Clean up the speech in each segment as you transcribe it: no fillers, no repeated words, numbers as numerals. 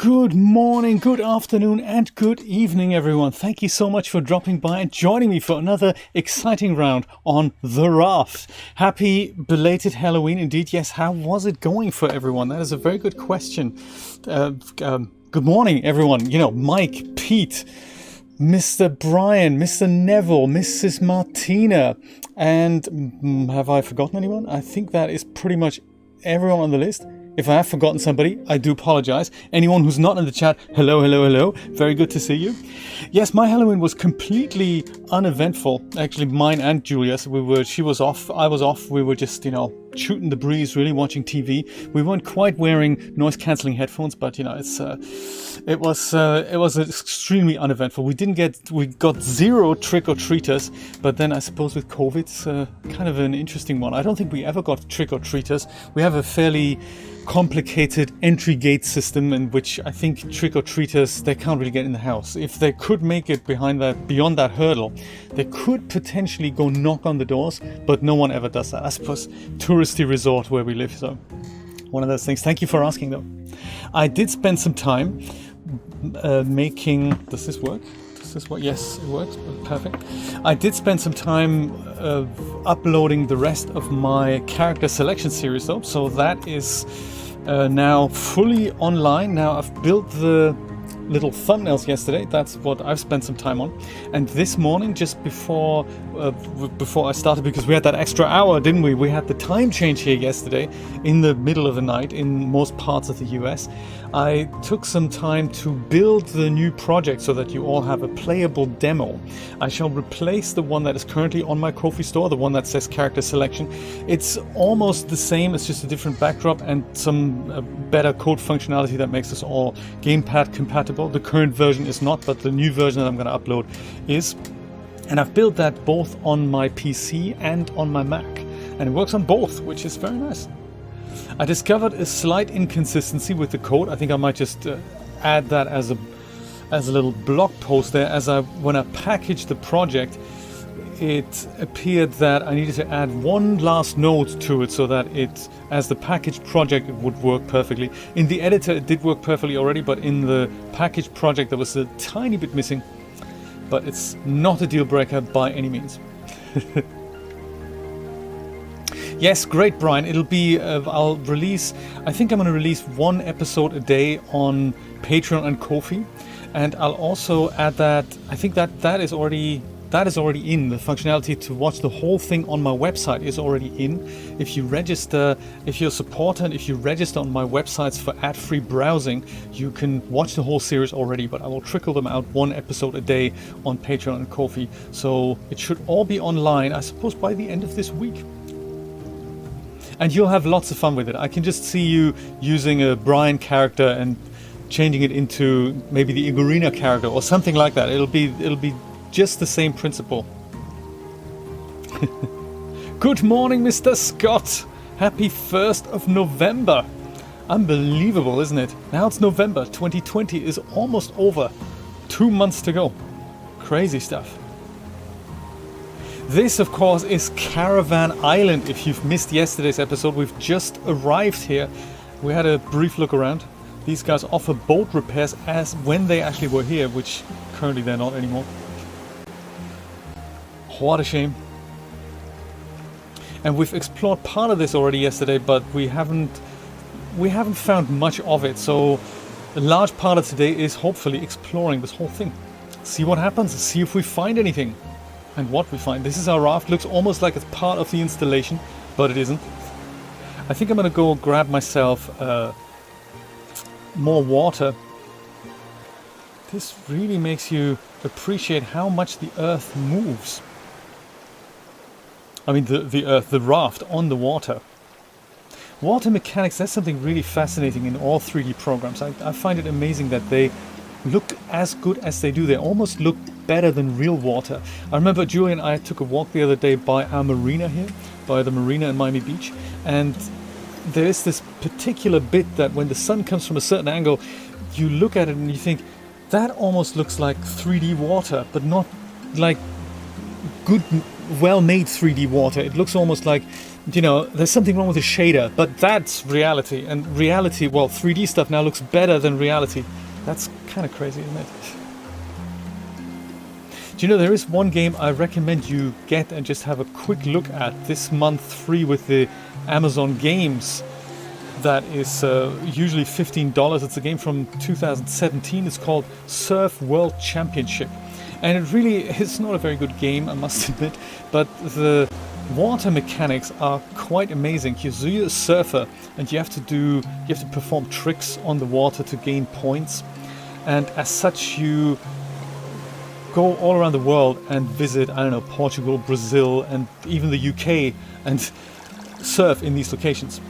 Good morning, good afternoon, and good evening, everyone. Thank you so much for dropping by and joining me for another exciting round on the RAFT. Happy belated Halloween indeed. Yes, how was it going for everyone? That is a very good question. Good morning, everyone. You know, Mike, Pete, Mr. Brian, Mr. Neville, Mrs. Martina, and have I forgotten anyone? I think that is pretty much everyone on the list. If I have forgotten somebody, I do apologize. Anyone who's not in the chat, hello, hello, hello. Very good to see you. Yes, my Halloween was completely uneventful. Actually, mine and Julia's. She was off, I was off. We were just, shooting the breeze, really watching TV. We weren't quite wearing noise-canceling headphones, but it was extremely uneventful. We got zero trick-or-treaters, but then I suppose with COVID, it's kind of an interesting one. I don't think we ever got trick-or-treaters. We have a fairly complicated entry gate system in which I think trick-or-treaters, they can't really get in the house. If they could make it beyond that hurdle, they could potentially go knock on the doors, but no one ever does that. I suppose touristy resort where we live, so one of those things. Thank you for asking though. I did spend some time making, does this work? Yes, it works. Perfect. I did spend some time uploading the rest of my character selection series though, so that is now fully online. Now I've built the little thumbnails yesterday. That's what I've spent some time on. And this morning, just before I started, because we had that extra hour, didn't we? We had the time change here yesterday in the middle of the night in most parts of the US. I took some time to build the new project so that you all have a playable demo. I shall replace the one that is currently on my Ko-fi store, the one that says character selection. It's almost the same, it's just a different backdrop and some better code functionality that makes us all gamepad compatible. The current version is not, but the new version that I'm going to upload is. And I've built that both on my PC and on my Mac. And it works on both, which is very nice. I discovered a slight inconsistency with the code. I think I might just add that as a little blog post there. When I packaged the project, it appeared that I needed to add one last node to it so that it, as the packaged project, it would work perfectly. In the editor, it did work perfectly already, but in the packaged project, there was a tiny bit missing. But it's not a deal breaker by any means. Yes, great, Brian. It'll be, I think I'm going to release one episode a day on Patreon and Ko-fi. And I'll also add that, I think that is already in. The functionality to watch the whole thing on my website is already in. If you're a supporter and if you register on my websites for ad-free browsing, you can watch the whole series already, but I will trickle them out one episode a day on Patreon and Ko-fi. So it should all be online, I suppose, by the end of this week. And you'll have lots of fun with it. I can just see you using a Brian character and changing it into maybe the Igorina character or something like that. It'll be just the same principle. Good morning, Mr. Scott. Happy 1st of November. Unbelievable, isn't it? Now it's November. 2020 is almost over. 2 months to go. Crazy stuff. This, of course, is Caravan Island. If you've missed yesterday's episode, we've just arrived here. We had a brief look around. These guys offer boat repairs as when they actually were here, which currently they're not anymore. What a shame. And we've explored part of this already yesterday, but we haven't found much of it. So a large part of today is hopefully exploring this whole thing. See what happens, see if we find anything. And what we find. This is our raft. Looks almost like it's part of the installation, but it isn't. I think I'm going to go grab myself more water. This really makes you appreciate how much the earth moves. I mean the raft on the water. Water mechanics, that's something really fascinating in all 3D programs. I find it amazing that they look as good as they do. They almost look better than real water. I remember Julie and I took a walk the other day by our marina here, by the marina in Miami Beach, and there is this particular bit that when the sun comes from a certain angle, you look at it and you think, that almost looks like 3D water, but not like good, well-made 3D water. It looks almost like you know, there's something wrong with the shader, but that's reality. And reality, well, 3D stuff now looks better than reality. That's kind of crazy, isn't it? Do you know, there is one game I recommend you get and just have a quick look at this month, free with the Amazon Games. That is usually $15. It's a game from 2017. It's called Surf World Championship. And it really is not a very good game, I must admit, but the water mechanics are quite amazing. You're a surfer and you have to perform tricks on the water to gain points. And as such, you go all around the world and visit, I don't know, Portugal, Brazil, and even the UK, and surf in these locations.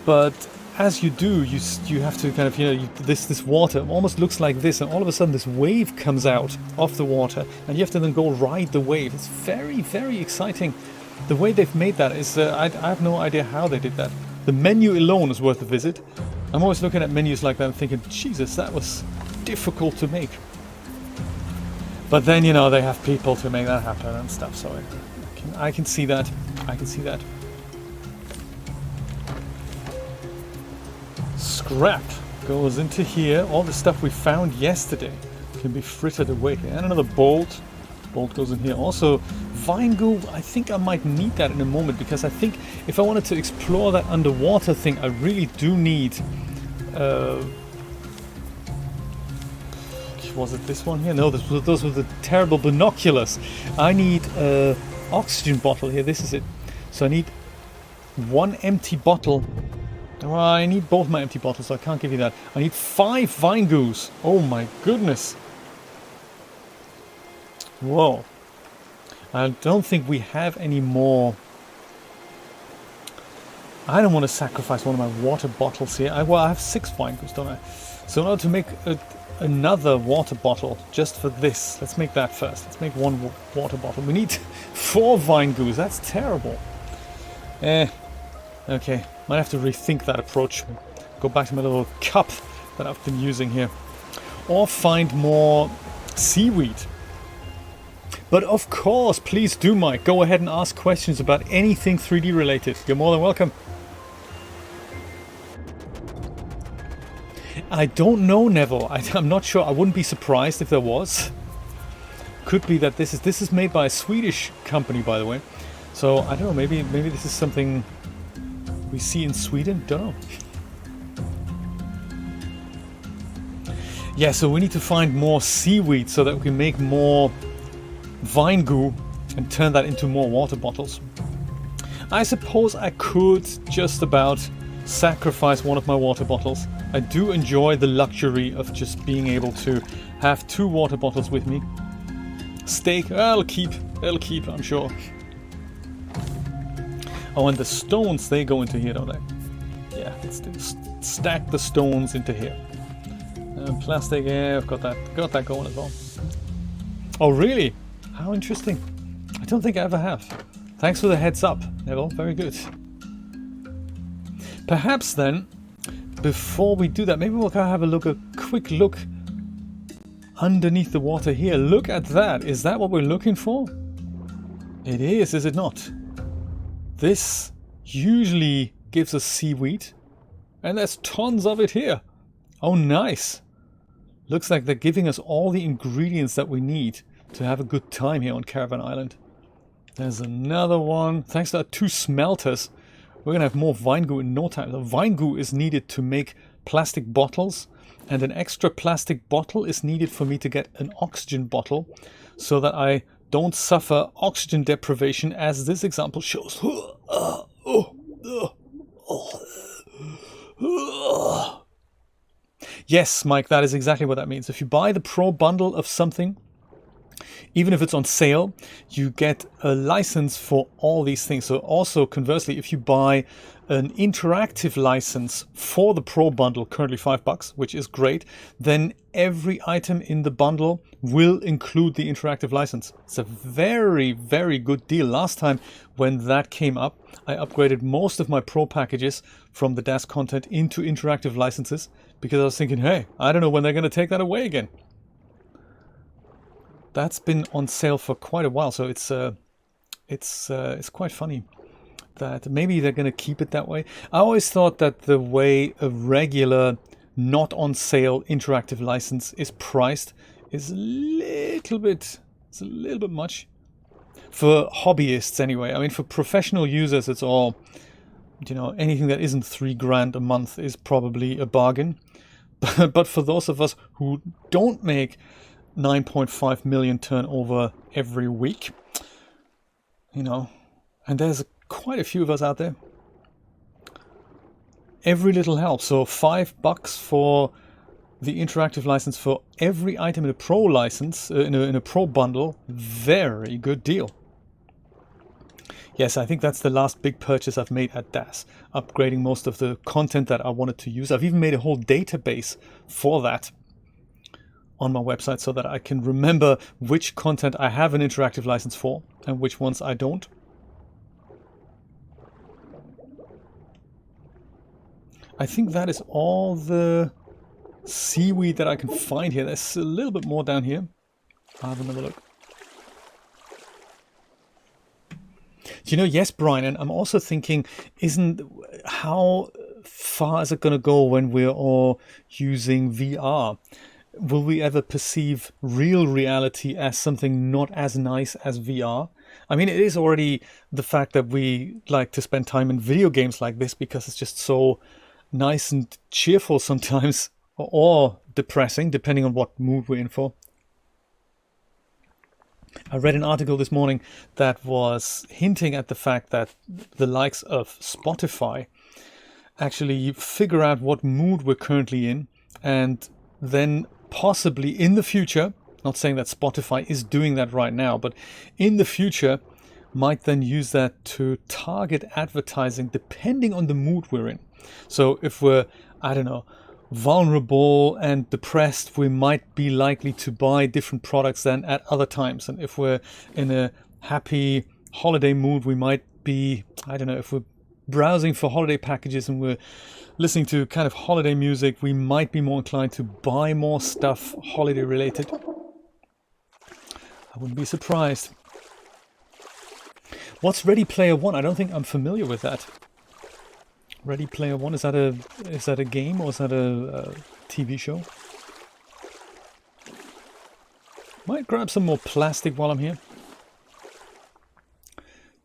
But as you do, you have to kind of, you know, this water almost looks like this, and all of a sudden this wave comes out of the water, and you have to then go ride the wave. It's very, very exciting. The way they've made that is, I have no idea how they did that. The menu alone is worth a visit. I'm always looking at menus like that and thinking, Jesus, that was difficult to make. But then, you know, they have people to make that happen and stuff, so I can see that. I can see that. Scrap goes into here. All the stuff we found yesterday can be frittered away. And another bolt. Bolt goes in here. Also, vine goo. I think I might need that in a moment, because I think if I wanted to explore that underwater thing, I really do need... was it this one here? No, those were the terrible binoculars. I need an oxygen bottle here. This is it. So I need one empty bottle. Well, I need both my empty bottles, so I can't give you that. I need 5 vine goos. Oh my goodness. Whoa. I don't think we have any more. I don't want to sacrifice one of my water bottles here. Well, I have 6 vine goos, don't I? So in order to make another water bottle just for this, let's make that first. Let's make 1 water bottle. We need 4 vine goos. That's terrible. Okay. Might have to rethink that approach. Go back to my little cup that I've been using here. Or find more seaweed. But of course, please do, Mike. Go ahead and ask questions about anything 3D related. You're more than welcome. I don't know, Neville. I'm not sure. I wouldn't be surprised if there was. Could be that this is made by a Swedish company, by the way. So I don't know. Maybe this is something we see in Sweden. Don't know. Yeah. So we need to find more seaweed so that we can make more vine goo and turn that into more water bottles. I suppose I could just about sacrifice one of my water bottles. I do enjoy the luxury of just being able to have 2 water bottles with me. Steak, it'll keep, I'm sure. Oh, and the stones, they go into here, don't they? Yeah, let's stack the stones into here. Plastic, yeah, I've got that going as well. Oh, really? How interesting. I don't think I ever have. Thanks for the heads up, Neville. Very good. Perhaps then, before we do that, maybe we'll go have a quick look underneath the water here. Look at that. Is that what we're looking for? It is it not? This usually gives us seaweed, and there's tons of it here. Oh, nice. Looks like they're giving us all the ingredients that we need to have a good time here on Caravan Island. There's another one. Thanks to our 2 smelters, we're going to have more vine goo in no time. The vine goo is needed to make plastic bottles, and an extra plastic bottle is needed for me to get an oxygen bottle so that I don't suffer oxygen deprivation, as this example shows. Yes, Mike, that is exactly what that means. If you buy the Pro bundle of something, even if it's on sale, you get a license for all these things. So also, conversely, if you buy an interactive license for the Pro bundle, currently $5, which is great, then every item in the bundle will include the interactive license. It's a very, very good deal. Last time when that came up, I upgraded most of my Pro packages from the DAS content into interactive licenses, because I was thinking, hey, I don't know when they're going to take that away again. That's been on sale for quite a while, so it's quite funny that maybe they're going to keep it that way. I always thought that the way a regular, not on sale interactive license is priced is a little bit much. For hobbyists anyway. I mean, for professional users, it's all, you know, anything that isn't $3,000 a month is probably a bargain. But for those of us who don't make 9.5 million turnover every week, you know, and there's quite a few of us out there, every little helps. So $5 for the interactive license for every item in a pro license, in a pro bundle, very good deal. Yes, I think that's the last big purchase I've made at DAS, upgrading most of the content that I wanted to use. I've even made a whole database for that on my website so that I can remember which content I have an interactive license for and which ones I don't. I think that is all the seaweed that I can find here. There's a little bit more down here. I'll have another look. Do you know, yes, Brian, and I'm also thinking, how far is it going to go when we're all using VR? Will we ever perceive real reality as something not as nice as VR? I mean, it is already the fact that we like to spend time in video games like this because it's just so nice and cheerful sometimes, or depressing, depending on what mood we're in for. I read an article this morning that was hinting at the fact that the likes of Spotify actually figure out what mood we're currently in, and then possibly in the future, not saying that Spotify is doing that right now, but in the future might then use that to target advertising depending on the mood we're in. So if we're, I don't know, vulnerable and depressed, we might be likely to buy different products than at other times. And if we're in a happy holiday mood, we might be, I don't know, if we're browsing for holiday packages and we're listening to kind of holiday music, we might be more inclined to buy more stuff holiday related. I wouldn't be surprised. What's Ready Player One? I don't think I'm familiar with that. Ready Player One, is that a game or is that a TV show? Might grab some more plastic while I'm here.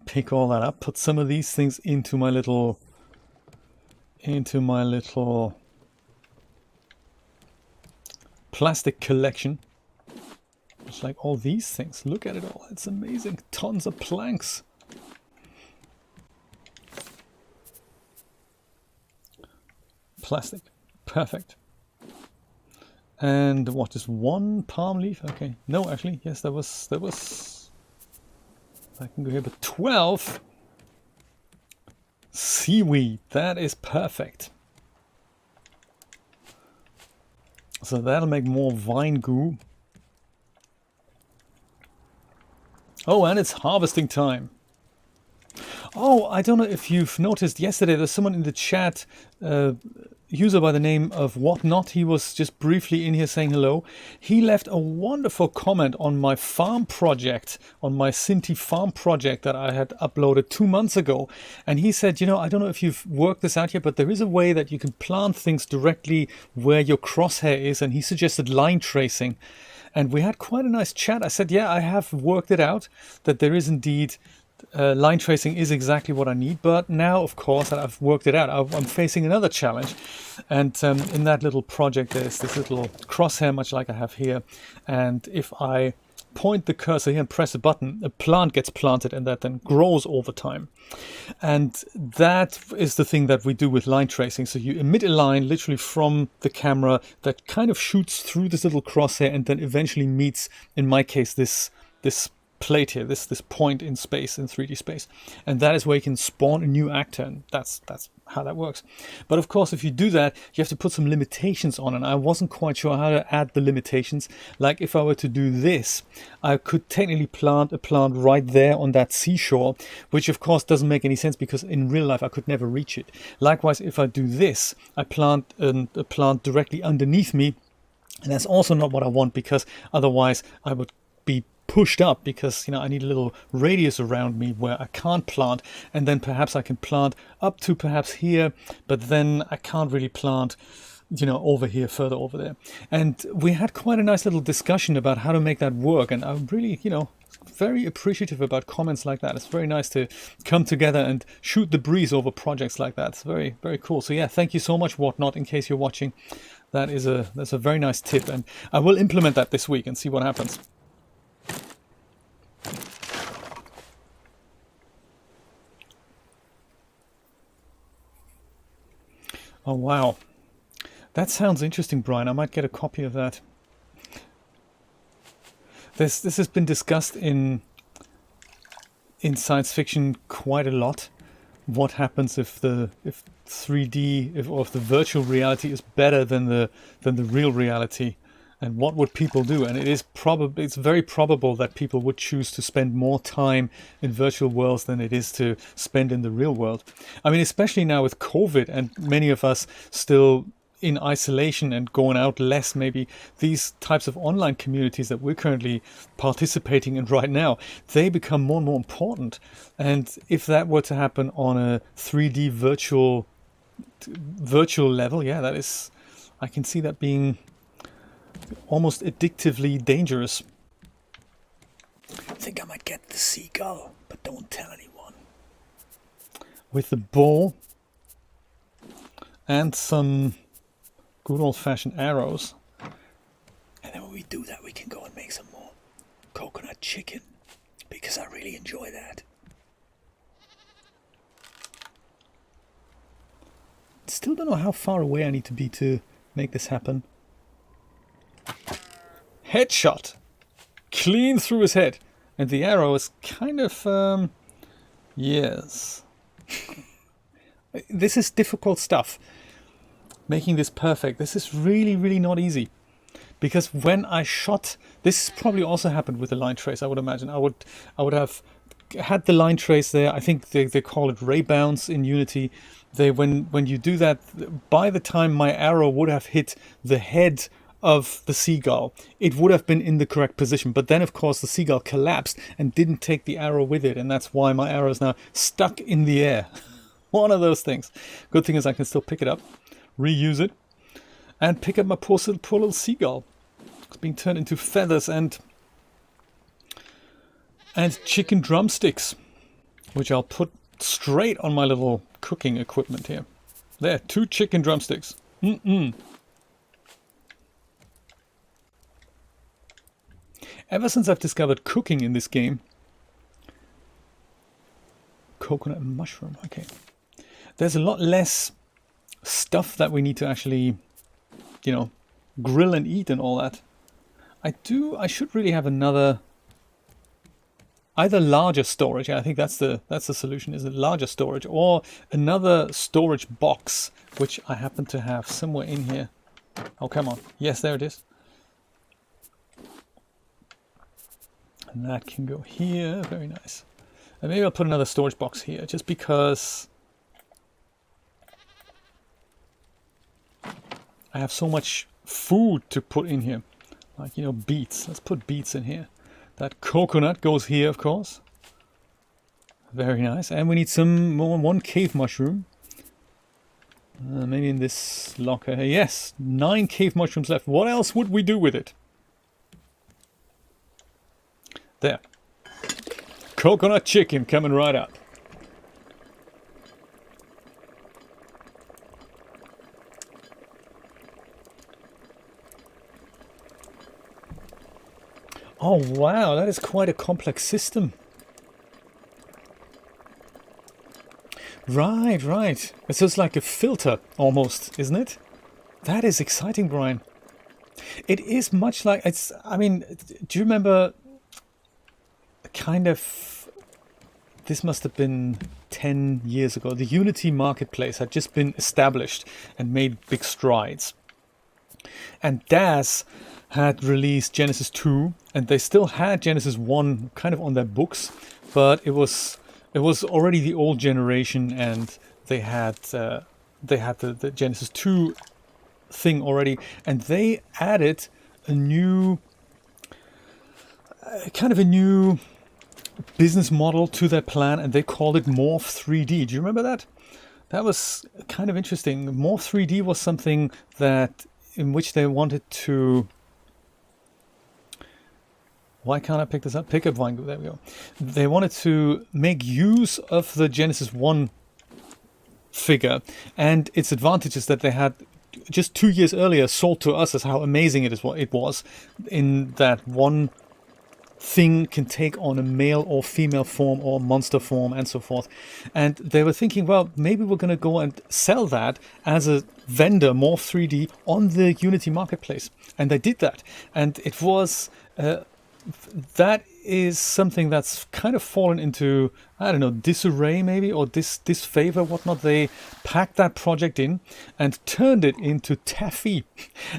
Pick all that up, put some of these things into my little plastic collection. It's like all these things. Look at it all. It's amazing. Tons of planks. Plastic. Perfect. And what is one palm leaf? Okay. No, actually, yes, there was I can go here, but 12 seaweed. That is perfect. So that'll make more vine goo. Oh, and it's harvesting time. Oh, I don't know if you've noticed yesterday, there's someone in the chat, user by the name of Whatnot. He was just briefly in here saying hello. He left a wonderful comment on my farm project, on my Cinti farm project that I had uploaded 2 months ago. And he said, you know, I don't know if you've worked this out yet, but there is a way that you can plant things directly where your crosshair is. And he suggested line tracing. And we had quite a nice chat. I said, yeah, I have worked it out, that there is indeed line tracing is exactly what I need. But now, of course, that I've worked it out, I'm facing another challenge. And in that little project, there's this little crosshair, much like I have here. And if I point the cursor here and press a button, a plant gets planted and that then grows over time. And that is the thing that we do with line tracing. So you emit a line literally from the camera that kind of shoots through this little crosshair and then eventually meets, in my case, this plate here, this point in space, in 3D space. And that is where you can spawn a new actor, and that's how that works. But of course, if you do that, you have to put some limitations on, and I wasn't quite sure how to add the limitations. Like if I were to do this, I could technically plant a plant right there on that seashore, which of course doesn't make any sense because in real life I could never reach it. Likewise, if I do this, I plant a plant directly underneath me, and that's also not what I want, because otherwise I would be pushed up because, I need a little radius around me where I can't plant, and then perhaps I can plant up to perhaps here, but then I can't really plant, over here, further over there. And we had quite a nice little discussion about how to make that work, and I'm really, very appreciative about comments like that. It's very nice to come together and shoot the breeze over projects like that. It's very, very cool. So yeah, thank you so much, Whatnot, in case you're watching. That's a very nice tip, and I will implement that this week and see what happens. Oh wow, that sounds interesting, Brian. I might get a copy of that. This has been discussed in science fiction quite a lot. What happens if 3D or if the virtual reality is better than the real reality, and what would people do? And it's very probable that people would choose to spend more time in virtual worlds than it is to spend in the real world. I mean, especially now with COVID and many of us still in isolation and going out less, maybe these types of online communities that we're currently participating in right now, they become more and more important. And if that were to happen on a 3D virtual level, yeah, I can see that being almost addictively dangerous. I think I might get the seagull, but don't tell anyone. With the bow and some good old-fashioned arrows. And then when we do that, we can go and make some more coconut chicken, because I really enjoy that. Still don't know how far away I need to be to make this happen. Headshot! Clean through his head. And the arrow is kind of, yes. This is difficult stuff. Making this perfect. This is really, really not easy. Because when I shot, this probably also happened with the line trace, I would imagine. I would have had the line trace there. I think they call it ray bounce in Unity. When you do that, by the time my arrow would have hit the head of the seagull, it would have been in the correct position. But then, of course, the seagull collapsed and didn't take the arrow with it. And that's why my arrow is now stuck in the air. One of those things. Good thing is I can still pick it up, reuse it, and pick up my poor little seagull. It's being turned into feathers and chicken drumsticks, which I'll put straight on my little cooking equipment here. There, 2 chicken drumsticks. Ever since I've discovered cooking in this game, coconut and mushroom, okay, there's a lot less stuff that we need to actually, grill and eat and all that. I should really have another, either larger storage. I think that's the solution, is a larger storage, or another storage box, which I happen to have somewhere in here. Oh, come on. Yes, there it is. And that can go here. Very nice. And maybe I'll put another storage box here, just because I have so much food to put in here. Like, beets. Let's put beets in here. That coconut goes here, of course. Very nice. And we need some more, 1 cave mushroom. Maybe in this locker here. Yes, 9 cave mushrooms left. What else would we do with it? There. Coconut chicken coming right up. Oh wow, that is quite a complex system. Right. It's just like a filter almost, isn't it? That is exciting, Brian. It is much like, do you remember kind of, this must have been 10 years ago, the Unity marketplace had just been established and made big strides. And DAS had released Genesis 2, and they still had Genesis 1 kind of on their books, but it was already the old generation, and they had the Genesis 2 thing already, and they added a new, kind of a new business model to their plan, and they called it Morph 3D. Do you remember that? That was kind of interesting. Morph 3D was something that in which they wanted to... Why can't I pick this up? Pick up Wine. There we go. They wanted to make use of the Genesis 1 figure and its advantages that they had just 2 years earlier sold to us as how amazing it was, in that one thing can take on a male or female form or monster form and so forth. And they were thinking, well, maybe we're going to go and sell that as a vendor, Morph 3D, on the Unity marketplace. And they did that. And it was... that is something that's kind of fallen into, I don't know, disarray maybe, or disfavor, whatnot. They packed that project in and turned it into taffy.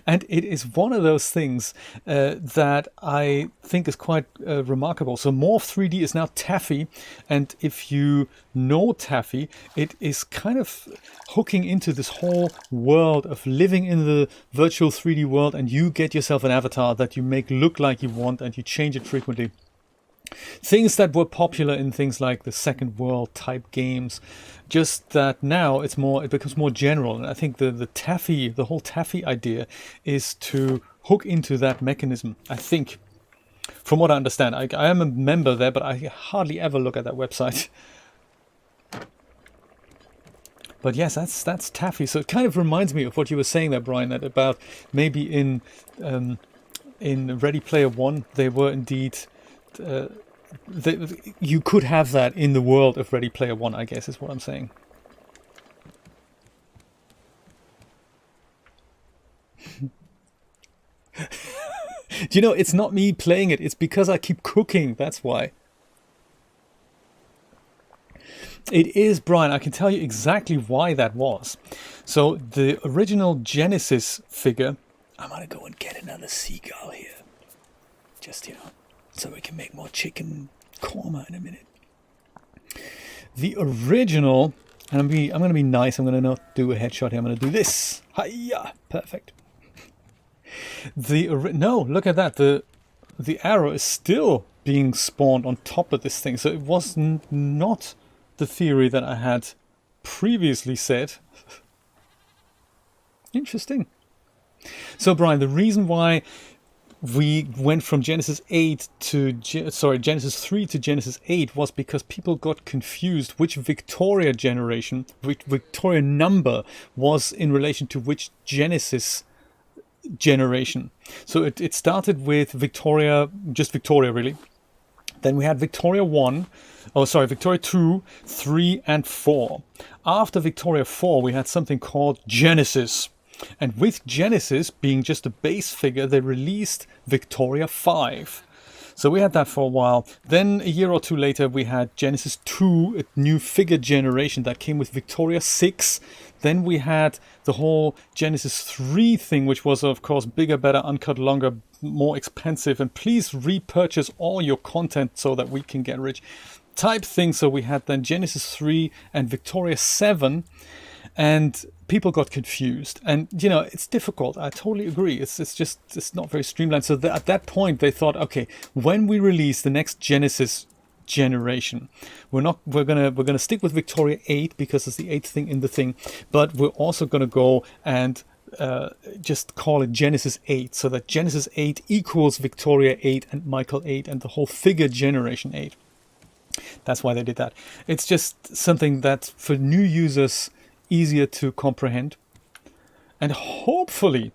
And it is one of those things that I think is quite remarkable. So Morph 3D is now taffy. And if you know taffy, it is kind of hooking into this whole world of living in the virtual 3D world, and you get yourself an avatar that you make look like you want, and you change it frequently. Things that were popular in things like the Second World type games, just that now it becomes more general. And I think the whole taffy idea is to hook into that mechanism. I think, from what I understand, I am a member there, but I hardly ever look at that website. But yes, that's taffy. So it kind of reminds me of what you were saying there, Brian, that about maybe in Ready Player One, they were indeed... you could have that in the world of Ready Player One, I guess is what I'm saying. Do you know, it's not me playing it, it's because I keep cooking, that's why. It is, Brian, I can tell you exactly why that was. So the original Genesis figure... I'm gonna go and get another seagull here. Just, so we can make more chicken korma in a minute. The original, and I'm going to be nice, I'm going to not do a headshot here, I'm going to do this. Hiya! Perfect. No, look at that. The arrow is still being spawned on top of this thing. So it was not the theory that I had previously said. Interesting. So Brian, the reason why we went from Genesis 3 to Genesis 8 was because people got confused which Victoria generation, which Victoria number was in relation to which Genesis generation. So it started with Victoria, just Victoria really. Then we had Victoria 2, 3 and 4. After Victoria 4 we had something called Genesis. And with Genesis being just a base figure, they released Victoria 5. So we had that for a while. Then a year or two later, we had Genesis 2, a new figure generation that came with Victoria 6. Then we had the whole Genesis 3 thing, which was, of course, bigger, better, uncut, longer, more expensive. And please repurchase all your content so that we can get rich type thing. So we had then Genesis 3 and Victoria 7. And people got confused, and it's difficult. I totally agree. It's not very streamlined. So at that point they thought, okay, when we release the next Genesis generation, we're gonna stick with Victoria 8 because it's the 8th thing in the thing, but we're also gonna go and just call it Genesis 8, so that Genesis 8 equals Victoria 8 and Michael 8 and the whole figure generation 8. That's why they did that. It's just something that for new users easier to comprehend, and hopefully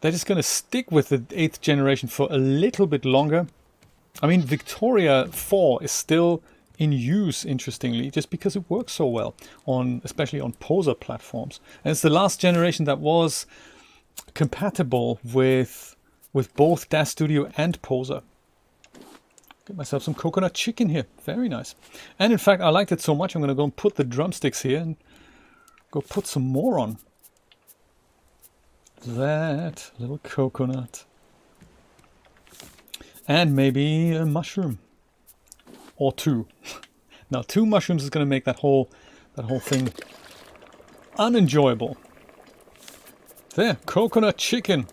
they're just going to stick with the 8th generation for a little bit longer. I mean, Victoria 4 is still in use, interestingly, just because it works so well especially on poser platforms, and it's the last generation that was compatible with both DAS Studio and Poser. Get myself some coconut chicken here, very nice. And in fact, I liked it so much, I'm going to go and put the drumsticks here and go put some more on. That little coconut. And maybe a mushroom. Or two. Now 2 mushrooms is going to make that whole thing unenjoyable. There, coconut chicken.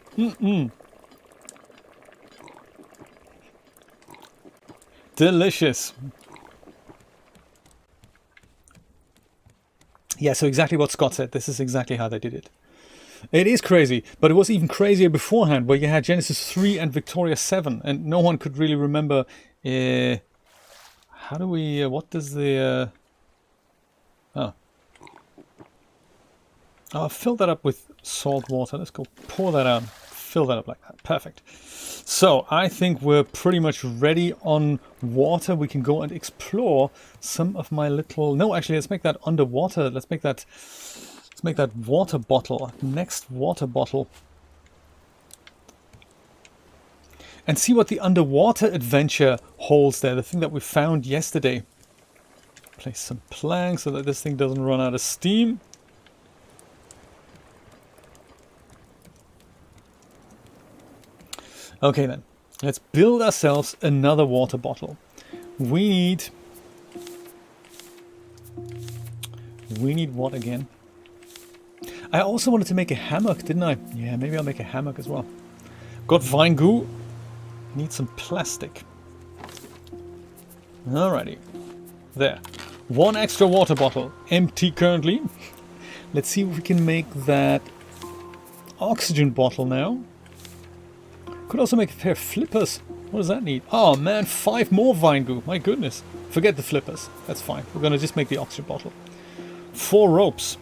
Delicious. Yeah, so exactly what Scott said. This is exactly how they did it. It is crazy, but it was even crazier beforehand, where you had Genesis 3 and Victoria 7, and no one could really remember. How do we? What does the? I'll fill that up with salt water. Let's go pour that out. Fill that up like that. Perfect. So I think we're pretty much ready on water. We can go and explore some of my little. No, actually, let's make that underwater. Let's make that water bottle. Next water bottle. And see what the underwater adventure holds there. The thing that we found yesterday. Place some planks so that this thing doesn't run out of steam. Okay then, let's build ourselves another water bottle. We need what again? I also wanted to make a hammock, didn't I? Yeah, maybe I'll make a hammock as well. Got vine goo. Need some plastic. Alrighty. There. One extra water bottle. Empty currently. Let's see if we can make that oxygen bottle now. Could also make a pair of flippers. What does that need? Oh man, 5 more vine goo. My goodness. Forget the flippers. That's fine. We're going to just make the oxygen bottle. 4 ropes.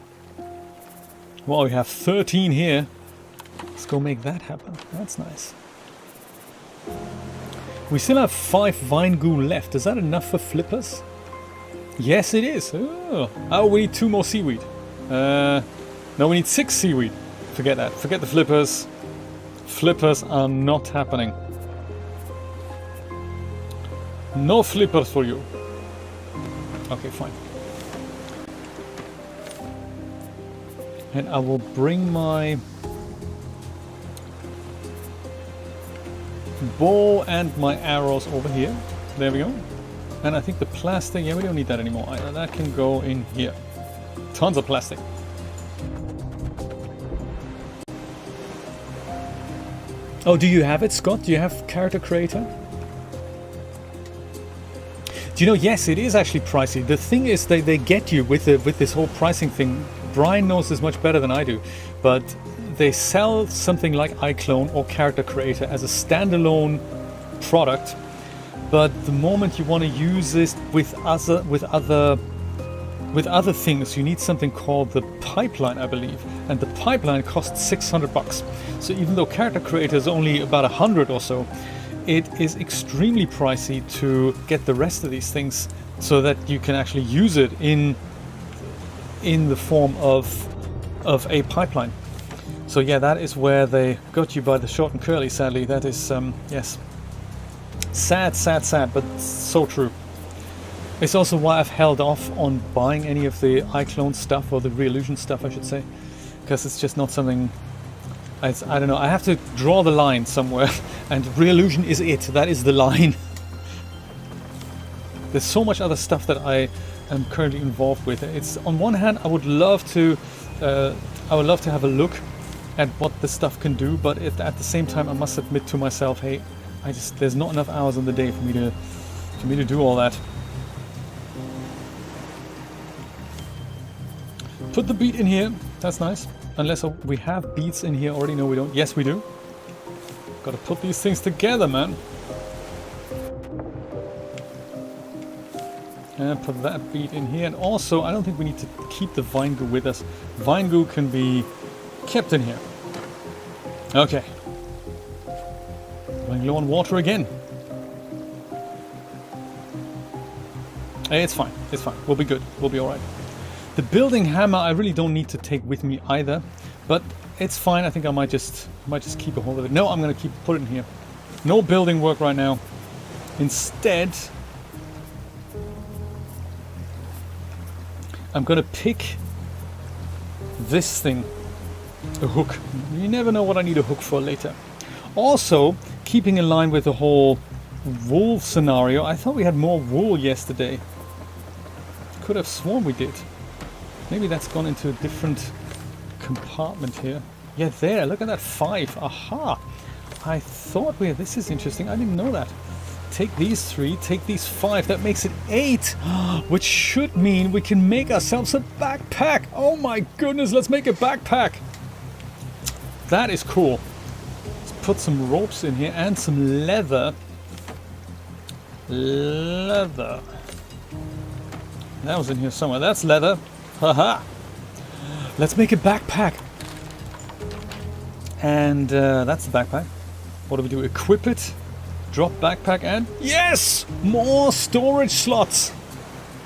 Well, we have 13 here. Let's go make that happen. That's nice. We still have 5 vine goo left. Is that enough for flippers? Yes, it is. Oh, we need 2 more seaweed. No, we need 6 seaweed. Forget that. Forget the flippers. Flippers are not happening. No flippers for you. Okay, fine. And I will bring my bow and my arrows over here. There we go. And I think the plastic, yeah, we don't need that anymore either. That can go in here. Tons of plastic. Oh, do you have it, Scott? Do you have character creator? Do you know, yes, it is actually pricey. The thing is, they get you with this whole pricing thing. Brian knows this much better than I do, but they sell something like iClone or character creator as a standalone product. But the moment you want to use this with other things, you need something called the pipeline, I believe, and the pipeline costs $600. So even though character creator is only about 100 or so, it is extremely pricey to get the rest of these things so that you can actually use it in the form of a pipeline. So yeah, that is where they got you by the short and curly. Sadly, that is yes, sad, but so true. It's also why I've held off on buying any of the iClone stuff, or the Reallusion stuff I should say, because it's just not something, I don't know, I have to draw the line somewhere, and Reallusion is it, that is the line. There's so much other stuff that I am currently involved with. It's, on one hand, I would love to have a look at what the stuff can do, but at the same time I must admit to myself, hey, there's not enough hours in the day for me to do all that. Put the beet in here. That's nice. Unless we have beets in here already. No, we don't. Yes, we do. Gotta put these things together, man. And put that beet in here. And also, I don't think we need to keep the vine goo with us. Vine goo can be kept in here. Okay. Running low on water again. Hey, it's fine. It's fine. We'll be good. We'll be alright. The building hammer I really don't need to take with me either, but it's fine. I think I might just keep a hold of it. No, I'm gonna put it in here. No building work right now. Instead, I'm gonna pick this thing, a hook. You never know what I need a hook for later. Also, keeping in line with the whole wool scenario, I thought we had more wool yesterday. Could have sworn we did. Maybe that's gone into a different compartment here. Yeah, there, look at that 5. Aha! I thought this is interesting. I didn't know that. take these 3, take these 5. That makes it 8, which should mean we can make ourselves a backpack. Oh my goodness, let's make a backpack. That is cool. Let's put some ropes in here and some leather. Leather. That was in here somewhere. That's leather. Haha. Let's make a backpack. And that's the backpack. What do we do? Equip it. Drop backpack and... Yes! More storage slots!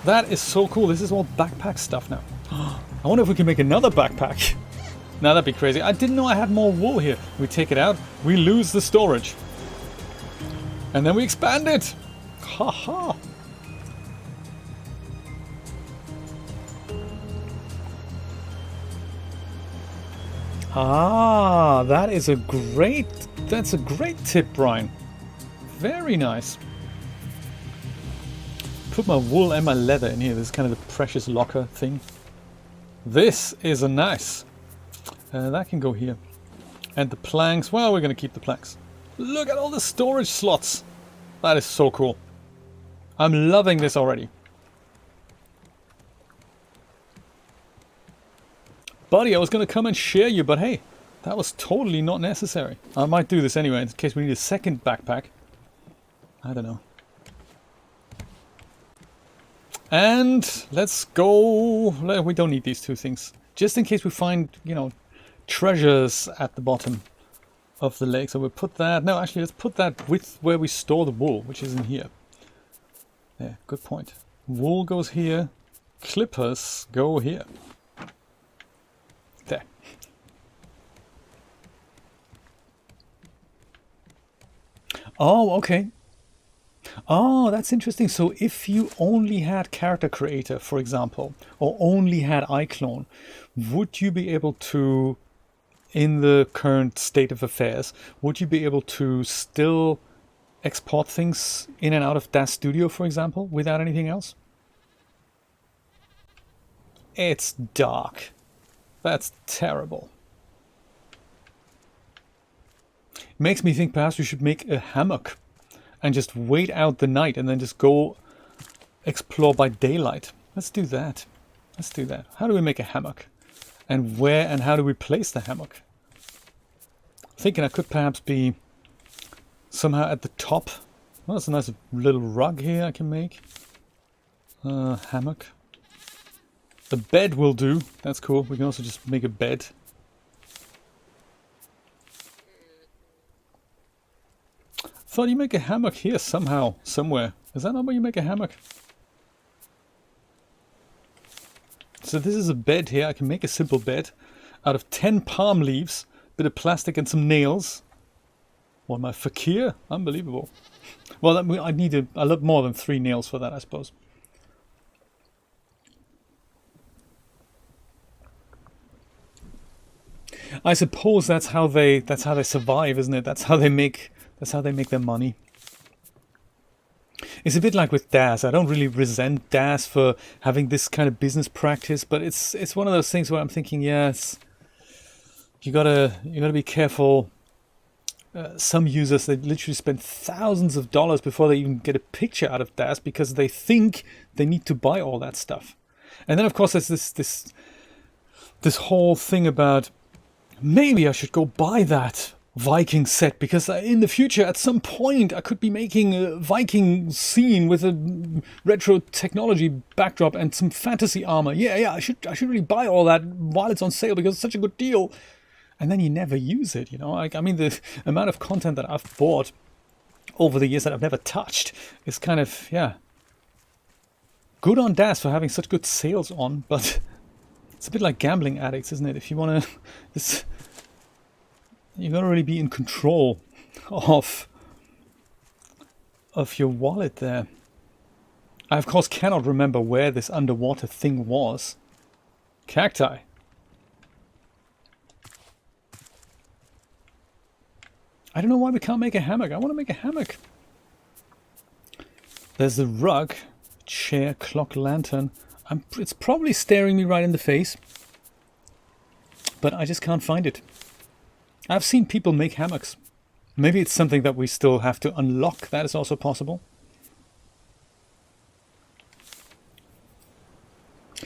That is so cool. This is all backpack stuff now. I wonder if we can make another backpack. Now that'd be crazy. I didn't know I had more wool here. We take it out. We lose the storage. And then we expand it. Haha. Ah, that is a great... That's a great tip, Brian. Very nice. Put my wool and my leather in here. This is kind of the precious locker thing. This is a nice. That can go here. And the planks. Well, we're going to keep the planks. Look at all the storage slots. That is so cool. I'm loving this already. Buddy, I was going to come and share you, but hey, that was totally not necessary. I might do this anyway in case we need a second backpack. I don't know. And let's go. We don't need these 2 things. Just in case we find, you know, treasures at the bottom of the lake. So we'll put that. No, actually, let's put that with where we store the wool, which is in here. Yeah, good point. Wool goes here. Clippers go here. There. Oh, okay. Oh, that's interesting. So if you only had Character Creator, for example, or only had iClone, would you be able to, in the current state of affairs, would you be able to still export things in and out of DAZ Studio, for example, without anything else? It's dark. That's terrible. Makes me think perhaps we should make a hammock and just wait out the night and then just go explore by daylight. Let's do that. Let's do that. How do we make a hammock? And where and how do we place the hammock? I'm thinking I could perhaps be somehow at the top. Well, that's a nice little rug here I can make. Hammock. A bed will do. That's cool. We can also just make a bed. Thought you make a hammock here somehow, somewhere. Is that not where you make a hammock? So this is a bed here. I can make a simple bed out of 10 palm leaves, a bit of plastic and some nails. What, my fakir? Unbelievable. Well, I need a lot more than 3 nails for that, I suppose. I suppose that's how they survive, isn't it? That's how they make their money. It's a bit like with DAZ. I don't really resent DAZ for having this kind of business practice, but it's one of those things where I'm thinking, yes, you gotta be careful. Some users, they literally spend thousands of dollars before they even get a picture out of DAZ because they think they need to buy all that stuff. And then of course there's this whole thing about maybe I should go buy that Viking set because in the future at some point I could be making a Viking scene with a retro technology backdrop and some fantasy armor. Yeah, I should really buy all that while it's on sale because it's such a good deal. And then you never use it, you know. Like, I mean, the amount of content that I've bought over the years that I've never touched is kind of, yeah, good on DAZ for having such good sales on, but it's a bit like gambling addicts, isn't it? If you want to, you gotta really be in control of your wallet there. I of course cannot remember where this underwater thing was. Cacti. I don't know why we can't make a hammock. I want to make a hammock. There's the rug, chair, clock, lantern. It's probably staring me right in the face, but I just can't find it. I've seen people make hammocks. Maybe it's something that we still have to unlock. That is also possible.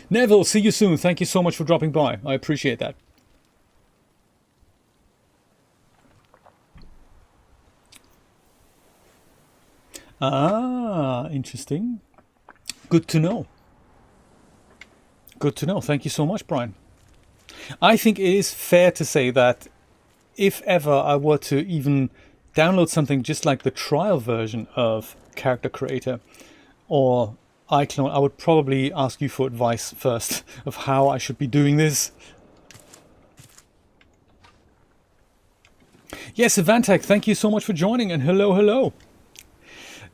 Neville, see you soon. Thank you so much for dropping by. I appreciate that. Ah, interesting. Good to know. Good to know. Thank you so much, Brian. I think it is fair to say that if ever I were to even download something just like the trial version of Character Creator or iClone, I would probably ask you for advice first of how I should be doing this. Yes, Avantech, thank you so much for joining, and hello, hello.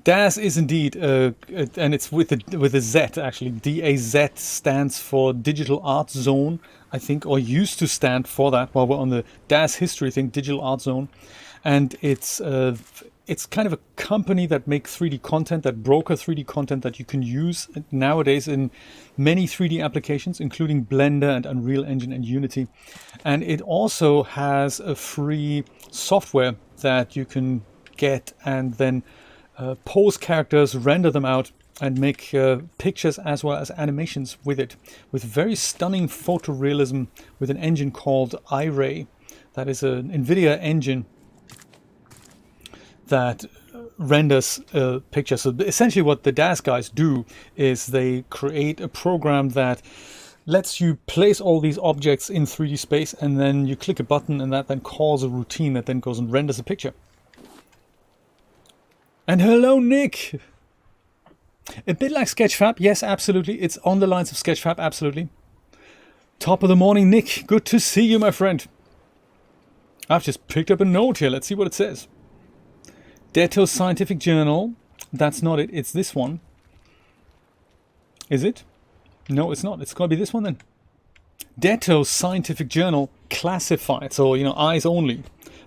DAZ is indeed, and it's with a Z actually. DAZ stands for Digital Art Zone, I think, or used to stand for that. While we're on the DAZ history thing, Digital Art Zone, and it's kind of a company that makes 3D content, that broker 3D content that you can use nowadays in many 3D applications, including Blender and Unreal Engine and Unity. And it also has a free software that you can get and then pose characters, render them out, and make pictures as well as animations with it, with very stunning photorealism with an engine called iRay. That is an NVIDIA engine that renders pictures. So essentially what the DAZ guys do is they create a program that lets you place all these objects in 3D space, and then you click a button and that then calls a routine that then goes and renders a picture. And hello, Nick! A bit like Sketchfab, yes, absolutely. It's on the lines of Sketchfab, absolutely. Top of the morning, Nick. Good to see you, my friend. I've just picked up a note here. Let's see what it says. Detto Scientific Journal. That's not it. It's this one. Is it? No, it's not. It's got to be this one then. Detto Scientific Journal Classified. So, eyes only.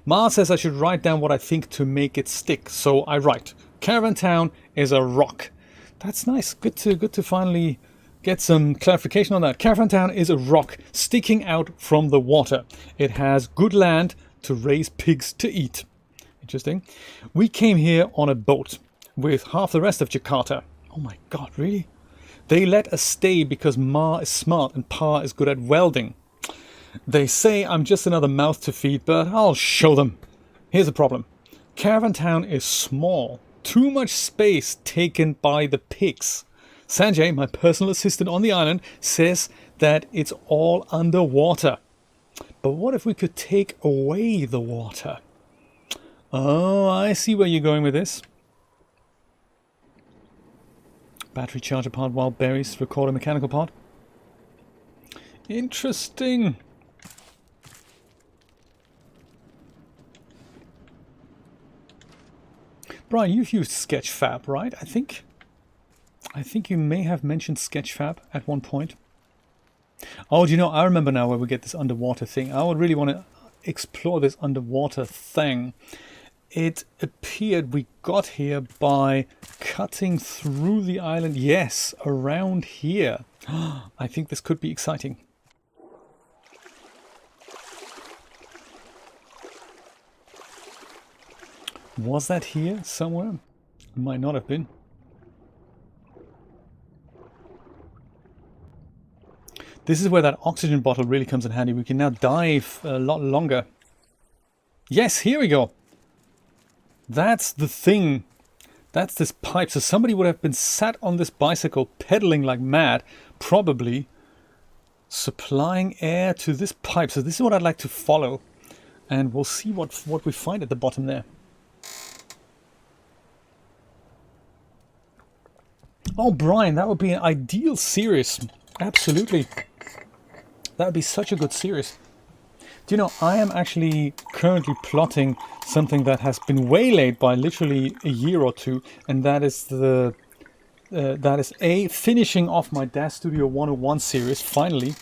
Mars says I should write down what I think to make it stick. So I write. Caravan Town is a rock. That's nice. Good to finally get some clarification on that. Caravan Town is a rock sticking out from the water. It has good land to raise pigs to eat. Interesting. We came here on a boat with half the rest of Jakarta. Oh my god, really? They let us stay because Ma is smart and Pa is good at welding. They say I'm just another mouth to feed, but I'll show them. Here's the problem. Caravan Town is small. Too much space taken by the pigs. Sanjay, my personal assistant on the island, says that it's all underwater. But what if we could take away the water? Oh, I see where you're going with this. Battery charger part, wild berries, recorder mechanical part. Interesting. Brian, you've used Sketchfab, right? I think you may have mentioned Sketchfab at one point. Oh, do you know, I remember now where we get this underwater thing. I would really want to explore this underwater thing. It appeared we got here by cutting through the island. Yes, around here. I think this could be exciting. Was that here somewhere? It might not have been. This is where that oxygen bottle really comes in handy. We can now dive a lot longer. Yes, here we go. That's the thing. That's this pipe. So somebody would have been sat on this bicycle pedaling like mad, probably supplying air to this pipe. So this is what I'd like to follow. And we'll see what we find at the bottom there. Oh, Brian, that would be an ideal series. Absolutely. That would be such a good series. Do you know, I am actually currently plotting something that has been waylaid by literally a year or two, and that is finishing off my DAZ Studio 101 series, finally.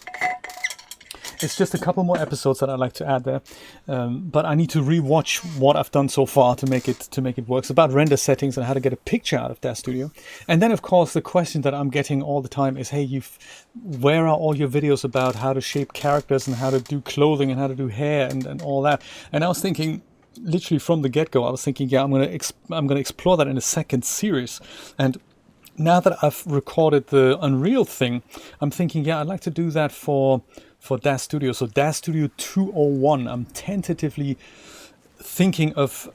It's just a couple more episodes that I'd like to add there, but I need to rewatch what I've done so far to make it work. It's about render settings and how to get a picture out of DAZ Studio. And then, of course, the question that I'm getting all the time is, hey, where are all your videos about how to shape characters and how to do clothing and how to do hair and all that? And I was thinking, literally from the get-go, I was thinking, yeah, I'm gonna explore that in a second series. And now that I've recorded the Unreal thing, I'm thinking, yeah, I'd like to do that for DAZ Studio. So DAZ Studio 201, I'm tentatively thinking of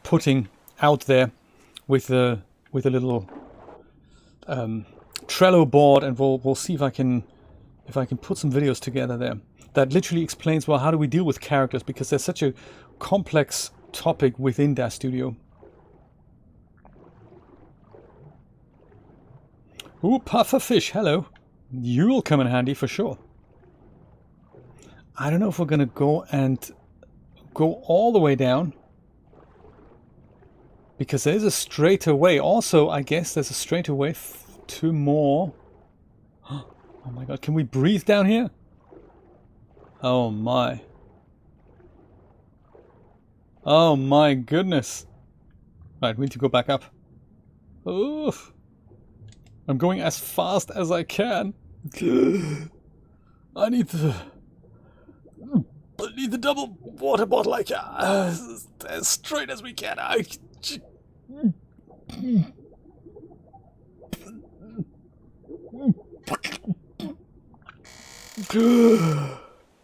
putting out there with a little Trello board, and we'll see if I can put some videos together there that literally explains, well, how do we deal with characters, because there's such a complex topic within DAZ Studio. Ooh, pufferfish, hello. You'll come in handy for sure. I don't know if we're gonna go all the way down, because there's a straighter way. Also, I guess there's a straighter way to more. Oh my god, can we breathe down here? Oh my. Oh my goodness. Right, we need to go back up. Oof. I'm going as fast as I can. I need the double water bottle, like as straight as we can.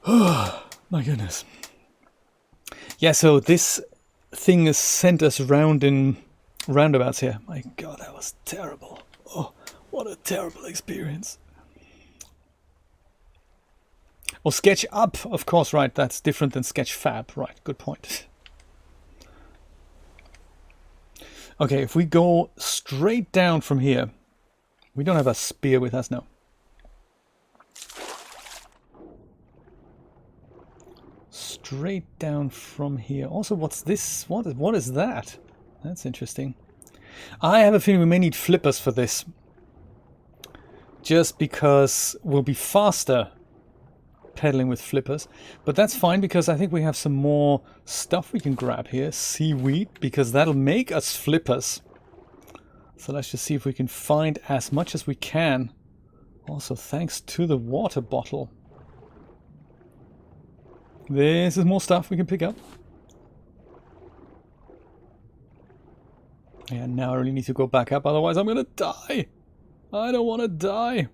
Oh, my goodness. Yeah, so this thing has sent us round in roundabouts here. My god, that was terrible. Oh, what a terrible experience. Well, Sketch Up, of course, right, that's different than Sketch Fab. Right, good point. Okay, if we go straight down from here, we don't have a spear with us now. Straight down from here. Also, what's this? What is that? That's interesting. I have a feeling we may need flippers for this. Just because we'll be faster pedaling with flippers. But that's fine, because I think we have some more stuff we can grab here. Seaweed, because that'll make us flippers. So let's just see if we can find as much as we can. Also, thanks to the water bottle. This is more stuff we can pick up. Yeah, now I really need to go back up, otherwise I'm gonna die. I don't want to die.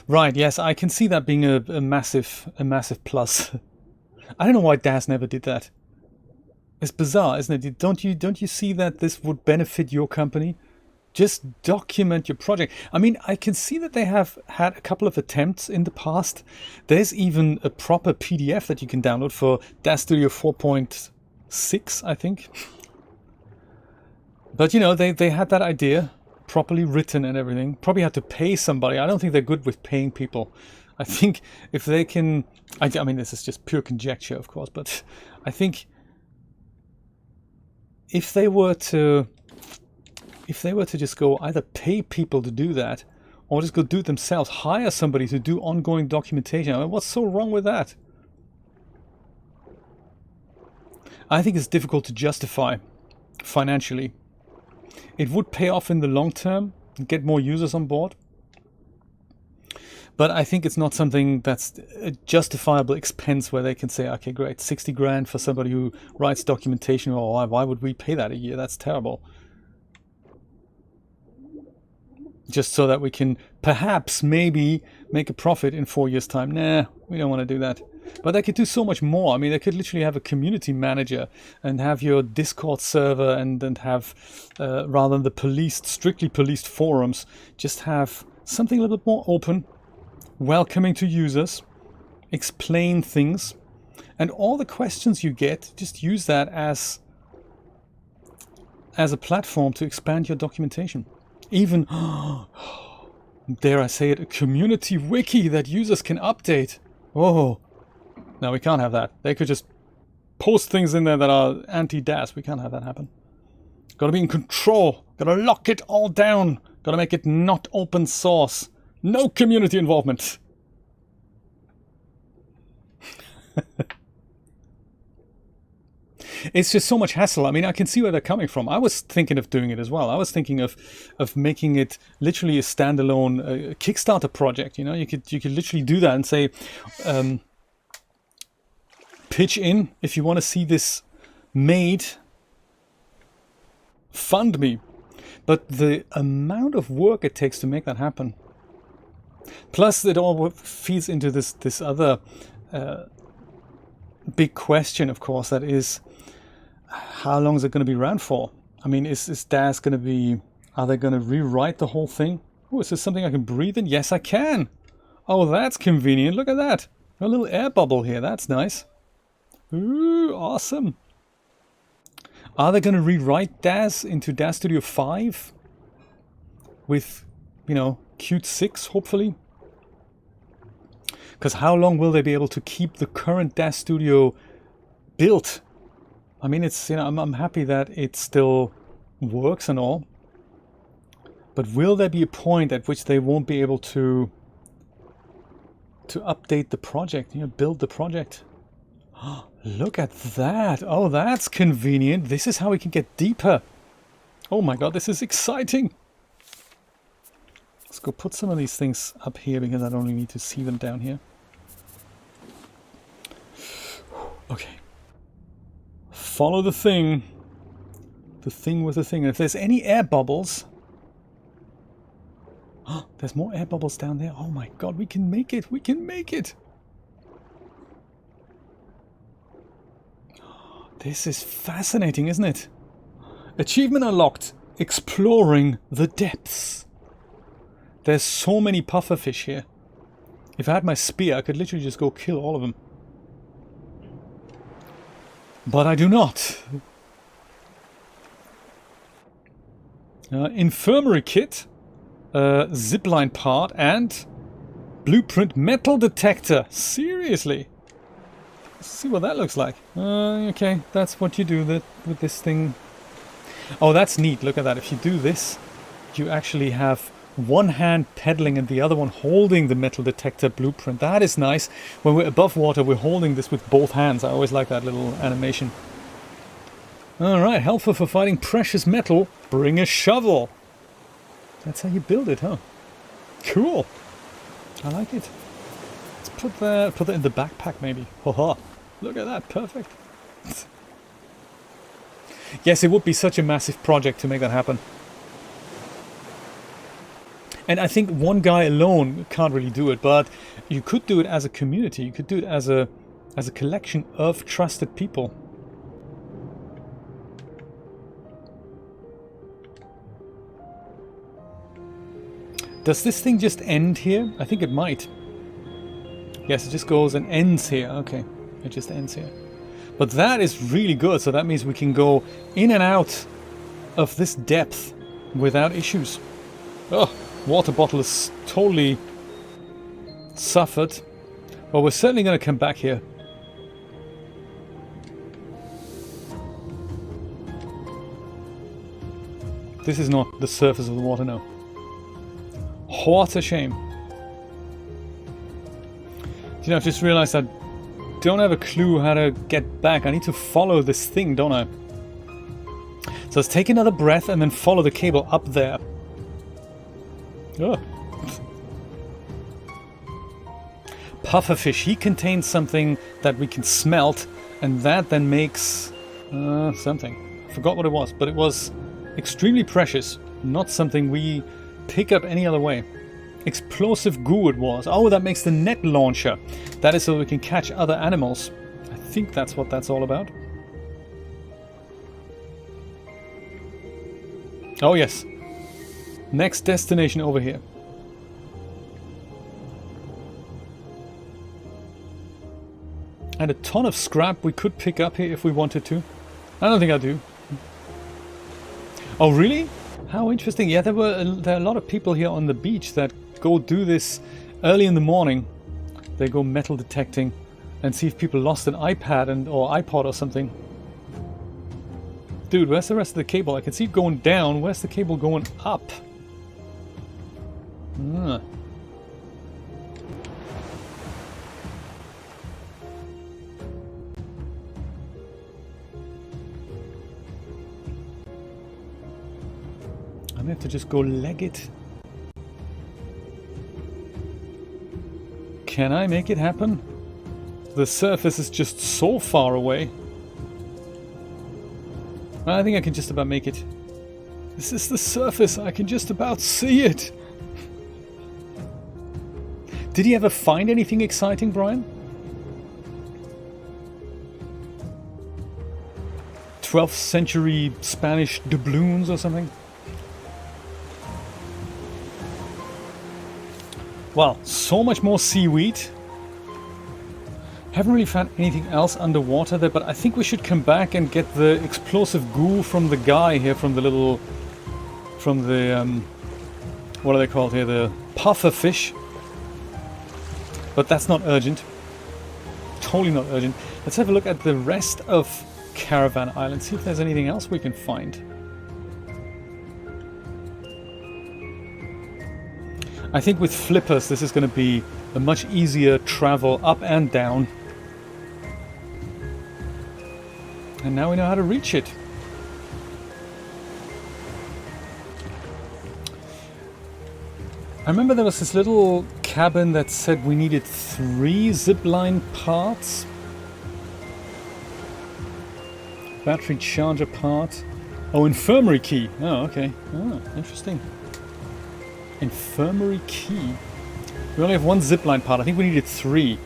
Right, yes, I can see that being a massive plus. I don't know why DAZ never did that. It's bizarre, isn't it? Don't you see that this would benefit your company? Just document your project. I mean, I can see that they have had a couple of attempts in the past. There's even a proper PDF that you can download for DAZ Studio 4.6, I think. But, you know, they had that idea, properly written and everything. Probably had to pay somebody. I don't think they're good with paying people. I think if they can... I mean, this is just pure conjecture, of course, but I think if they were to just go either pay people to do that, or just go do it themselves, hire somebody to do ongoing documentation. I mean, what's so wrong with that? I think it's difficult to justify financially. It would pay off in the long term and get more users on board. But I think it's not something that's a justifiable expense where they can say, okay, great, 60 grand for somebody who writes documentation. Or why would we pay that a year? That's terrible. Just so that we can perhaps maybe make a profit in 4 years' time. Nah, we don't want to do that. But they could do so much more. I mean, they could literally have a community manager and have your Discord server and have, rather than the strictly policed forums, just have something a little bit more open, welcoming to users, explain things, and all the questions you get, just use that as a platform to expand your documentation. Even, dare I say it, a community wiki that users can update. Oh, no, we can't have that. They could just post things in there that are anti-DAZ. We can't have that happen. Gotta be in control. Gotta lock it all down. Gotta make it not open source. No community involvement. It's just so much hassle. I mean, I can see where they're coming from. I was thinking of doing it as well. I was thinking of making it literally a standalone Kickstarter project. You know, you could literally do that and say, pitch in if you want to see this made. Fund me. But the amount of work it takes to make that happen. Plus, it all feeds into this other big question, of course, that is, how long is it going to be around for? I mean, is DAS going to be... Are they going to rewrite the whole thing? Oh, is this something I can breathe in? Yes, I can. Oh, that's convenient. Look at that. A little air bubble here. That's nice. Ooh, awesome. Are they going to rewrite DAS into DAS Studio 5? With, you know, Qt 6, hopefully? Because how long will they be able to keep the current DAS Studio built? I mean, it's, you know, I'm happy that it still works and all. But will there be a point at which they won't be able to update the project, you know, build the project? Look at that. Oh, that's convenient. This is how we can get deeper. Oh my god, this is exciting. Let's go put some of these things up here because I don't really need to see them down here. Okay. Follow the thing. The thing with the thing. And if there's any air bubbles... Oh, there's more air bubbles down there. Oh my god, we can make it. We can make it. This is fascinating, isn't it? Achievement unlocked. Exploring the depths. There's so many pufferfish here. If I had my spear, I could literally just go kill all of them. But I do not. Infirmary kit, zipline part, and blueprint metal detector. Seriously? Let's see what that looks like. Okay, that's what you do with this thing. Oh, that's neat. Look at that. If you do this, you actually have one hand pedaling and the other one holding the metal detector blueprint. That is nice. When we're above water, we're holding this with both hands. I always like that little animation. Alright, helpful for fighting precious metal. Bring a shovel. That's how you build it, huh? Cool. I like it. Let's put that in the backpack maybe. Haha. Look at that. Perfect. Yes, it would be such a massive project to make that happen. And I think one guy alone can't really do it, but you could do it as a community. You could do it as a collection of trusted people. Does this thing just end here? I think it might. Yes, it just goes and ends here. Okay, it just ends here. But that is really good, so that means we can go in and out of this depth without issues. Oh, water bottle is totally suffered. Well, we're certainly going to come back here. This is not the surface of the water now. What a shame. You know, I've just realized I don't have a clue how to get back. I need to follow this thing, don't I? So let's take another breath and then follow the cable up there. Oh. Pufferfish. He contains something that we can smelt, and that then makes something. I forgot what it was, but it was extremely precious. Not something we pick up any other way. Explosive goo it was. Oh, that makes the net launcher. That is so we can catch other animals. I think that's what that's all about. Oh yes. Next destination over here. And a ton of scrap we could pick up here if we wanted to. I don't think I do. Oh really? How interesting. Yeah, there are a lot of people here on the beach that go do this early in the morning. They go metal detecting and see if people lost an iPad or iPod or something. Dude, where's the rest of the cable? I can see it going down. Where's the cable going up? Ah. we have to just go leg it. Can I make it happen? The surface is just so far away. I think I can just about make it. This is the surface, I can just about see it. Did he ever find anything exciting, Brian? 12th century Spanish doubloons or something? Well, so much more seaweed. Haven't really found anything else underwater there, but I think we should come back and get the explosive goo from the guy here, from the little... from the... what are they called here? The puffer fish. But that's not urgent. Totally not urgent. Let's have a look at the rest of Caravan Island, see if there's anything else we can find. I think with flippers this is going to be a much easier travel up and down. And now we know how to reach it. I remember there was this little cabin that said we needed 3 zipline parts. Battery charger part. Oh, infirmary key. Oh, okay. Oh, interesting. Infirmary key. We only have 1 zipline part. I think we needed 3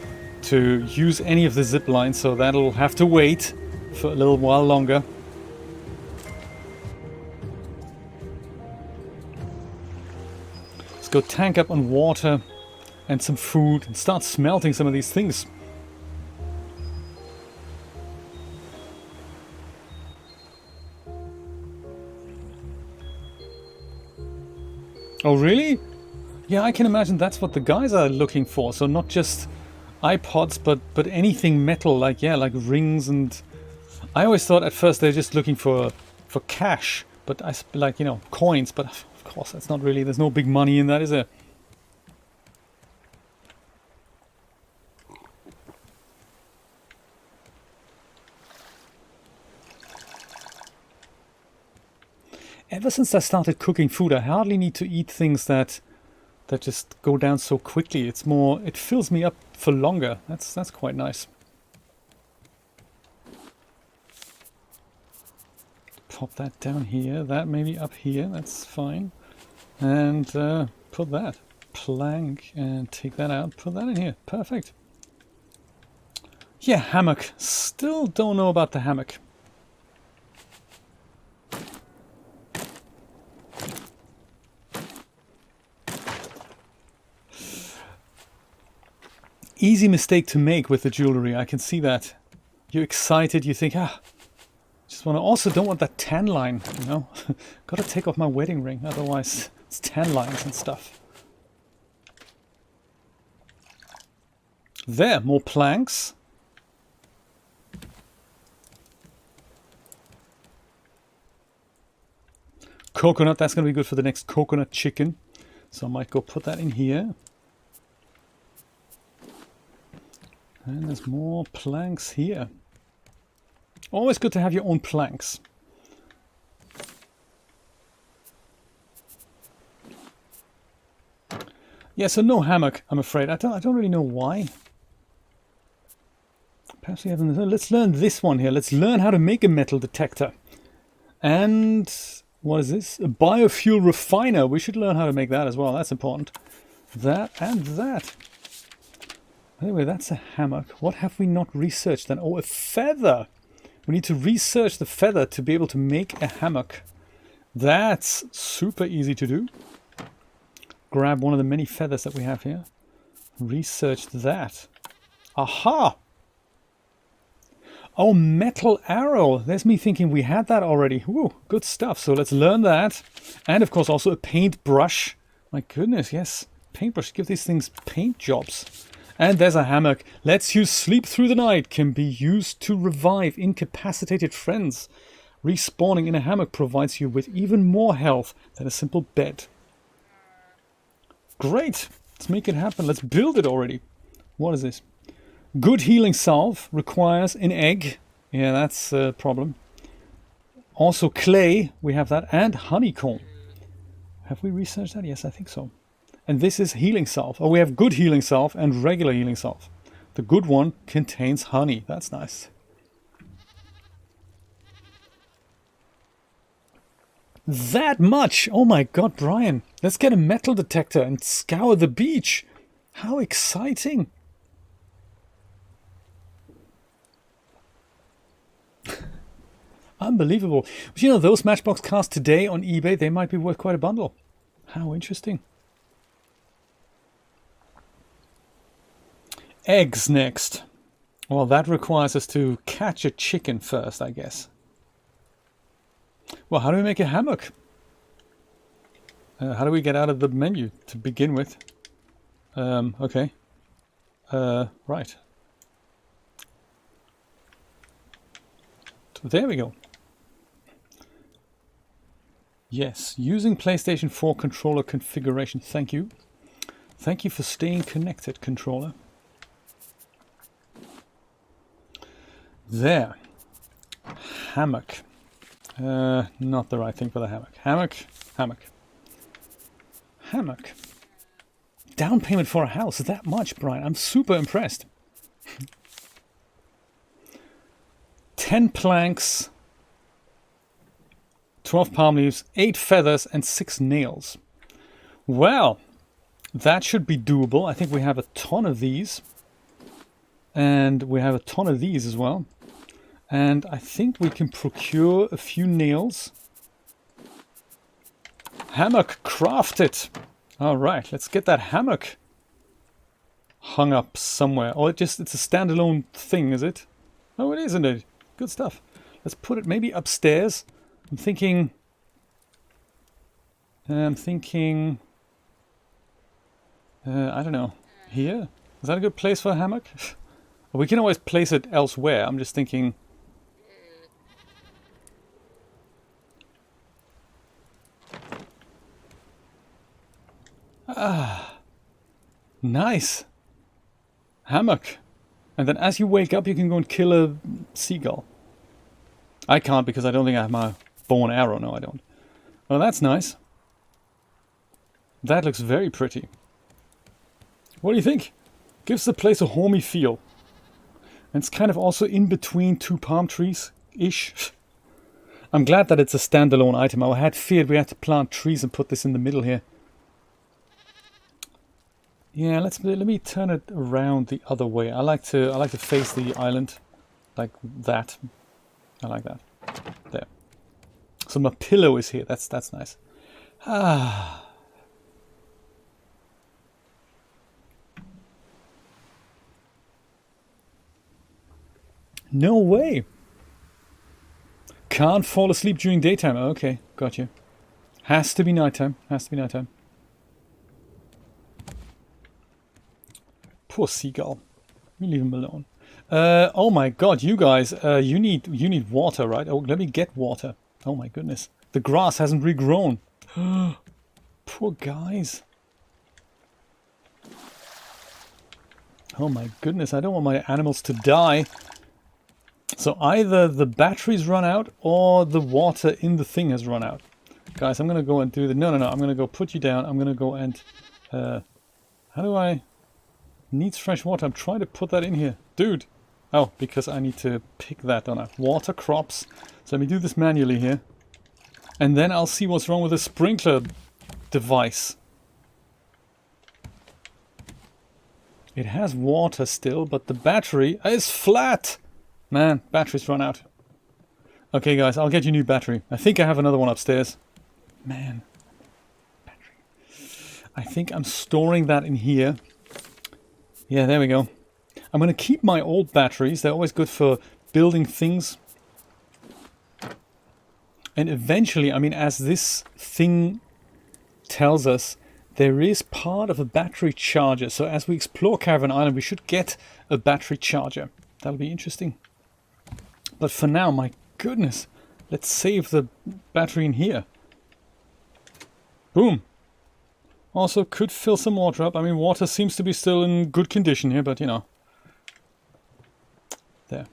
to use any of the ziplines, so that'll have to wait for a little while longer. Let's go tank up on water and some food and start smelting some of these things. Oh really? Yeah, I can imagine that's what the guys are looking for. So not just iPods, but anything metal, like like rings. And I always thought at first they're just looking for cash, but like, you know, coins. But of course, that's not really. There's no big money in that, is there? Ever since I started cooking food, I hardly need to eat things that just go down so quickly. It's more, it fills me up for longer. That's quite nice. Pop that down here. That maybe up here. That's fine. And put that plank and take that out. Put that in here. Perfect. Yeah, hammock. Still don't know about the hammock. Easy mistake to make with the jewelry, I can see that. You're excited, you think, just want to, also don't want that tan line, you know. Gotta take off my wedding ring, otherwise it's tan lines and stuff. There, more planks. Coconut, that's going to be good for the next coconut chicken. So I might go put that in here. And there's more planks here. Always good to have your own planks. Yeah, so no hammock, I'm afraid. I don't really know why. Perhaps we haven't. Let's learn this one here. Let's learn how to make a metal detector. And what is this? A biofuel refiner. We should learn how to make that as well. That's important. That and that. Anyway, that's a hammock. What have we not researched then? Oh, a feather. We need to research the feather to be able to make a hammock. That's super easy to do. Grab one of the many feathers that we have here. Research that. Aha! Oh, metal arrow. There's me thinking we had that already. Ooh, good stuff. So let's learn that. And of course also a paintbrush. My goodness, yes. Paintbrush. Give these things paint jobs. And there's a hammock. Lets you sleep through the night. Can be used to revive incapacitated friends. Respawning in a hammock provides you with even more health than a simple bed. Great. Let's make it happen. Let's build it already. What is this? Good healing salve requires an egg. Yeah, that's a problem. Also clay. We have that. And honeycomb. Have we researched that? Yes, I think so. And this is healing salve. Oh, we have good healing salve and regular healing salve. The good one contains honey. That's nice. That much? Oh my god, Brian. Let's get a metal detector and scour the beach. How exciting. Unbelievable. But you know, those Matchbox cars today on eBay, they might be worth quite a bundle. How interesting. Eggs next. Well, that requires us to catch a chicken first, I guess. Well, how do we make a hammock? How do we get out of the menu to begin with? Okay. Right. So there we go. Yes, using PlayStation 4 controller configuration. Thank you. Thank you for staying connected, controller. There. Hammock. Not the right thing for the hammock. Hammock. Down payment for a house, that much, Brian. I'm super impressed. 10 planks, 12 palm leaves, 8 feathers, and 6 nails. Well, that should be doable. I think we have a ton of these. And we have a ton of these as well. And I think we can procure a few nails. Hammock crafted. All right, let's get that hammock hung up somewhere. Oh, it's a standalone thing, is it? Oh, it is, isn't it? Good stuff. Let's put it maybe upstairs. I'm thinking, I don't know, here? Is that a good place for a hammock? We can always place it elsewhere. I'm just thinking. Ah, nice. Hammock. And then as you wake up, you can go and kill a seagull. I can't because I don't think I have my bow and arrow. No, I don't. Well, that's nice. That looks very pretty. What do you think? Gives the place a homey feel. And it's kind of also in between 2 palm trees-ish. I'm glad that it's a standalone item. I had feared we had to plant trees and put this in the middle here. Yeah, let me turn it around the other way. I like to face the island like that. I like that. There. So my pillow is here. That's nice. Ah. No way. Can't fall asleep during daytime. Okay, got you. Has to be nighttime. Has to be nighttime. Poor seagull. We leave him alone. Oh my god, you guys, you need water, right? Oh, let me get water. Oh my goodness. The grass hasn't regrown. Poor guys. Oh my goodness, I don't want my animals to die. So either the batteries run out or the water in the thing has run out. Guys, I'm gonna go and do the... No, I'm gonna go put you down. I'm gonna go and... how do I... Needs fresh water. I'm trying to put that in here. Dude. Oh, because I need to pick that, don't I? Water crops. So let me do this manually here. And then I'll see what's wrong with the sprinkler device. It has water still, but the battery is flat. Man, batteries run out. Okay, guys, I'll get you a new battery. I think I have another one upstairs. Man. Battery. I think I'm storing that in here. Yeah, there we go. I'm going to keep my old batteries. They're always good for building things. And eventually, I mean, as this thing tells us, there is part of a battery charger. So as we explore Caravan Island, we should get a battery charger. That'll be interesting. But for now, my goodness, let's save the battery in here. Boom. Also, could fill some water up. I mean, water seems to be still in good condition here, but you know. There.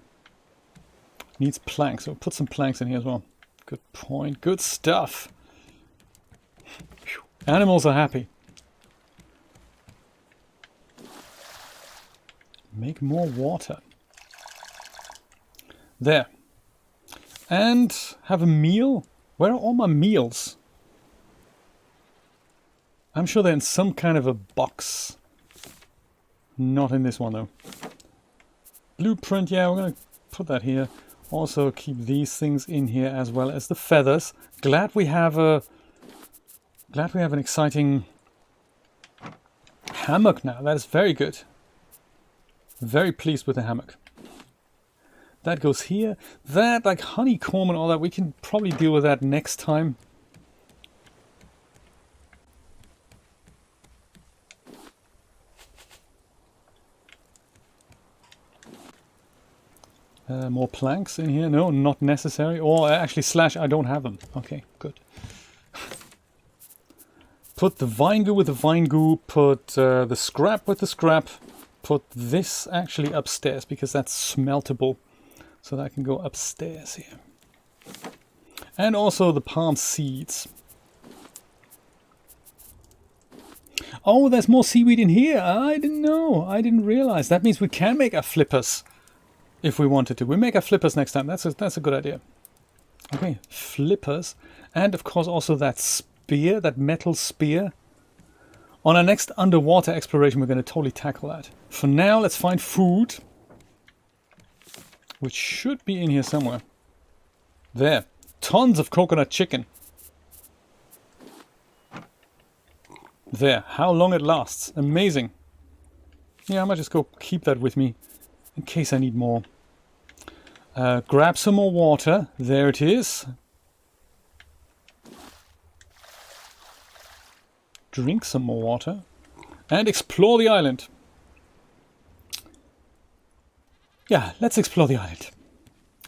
Needs planks, so we'll put some planks in here as well. Good point. Good stuff. Whew. Animals are happy. Make more water. There. And have a meal. Where are all my meals? I'm sure they're in some kind of a box. Not in this one though. Blueprint, yeah, we're going to put that here. Also keep these things in here as well as the feathers. Glad we have an exciting hammock now. That is very good. Very pleased with the hammock. That goes here. That, like honeycomb and all that, we can probably deal with that next time. More planks in here. No, not necessary. Or actually slash, I don't have them. Okay, good. Put the vine goo with the vine goo. Put the scrap with the scrap. Put this actually upstairs because that's smeltable. So that can go upstairs here. And also the palm seeds. Oh, there's more seaweed in here. I didn't know. I didn't realize. That means we can make our flippers if we wanted to. We make our flippers next time. That's a good idea. Okay, flippers. And of course also that spear, that metal spear. On our next underwater exploration, we're going to totally tackle that. For now, let's find food. Which should be in here somewhere. There. Tons of coconut chicken. There. How long it lasts. Amazing. Yeah, I might just go keep that with me. In case I need more. Grab some more water. There it is. Drink some more water. And explore the island. Yeah, let's explore the island.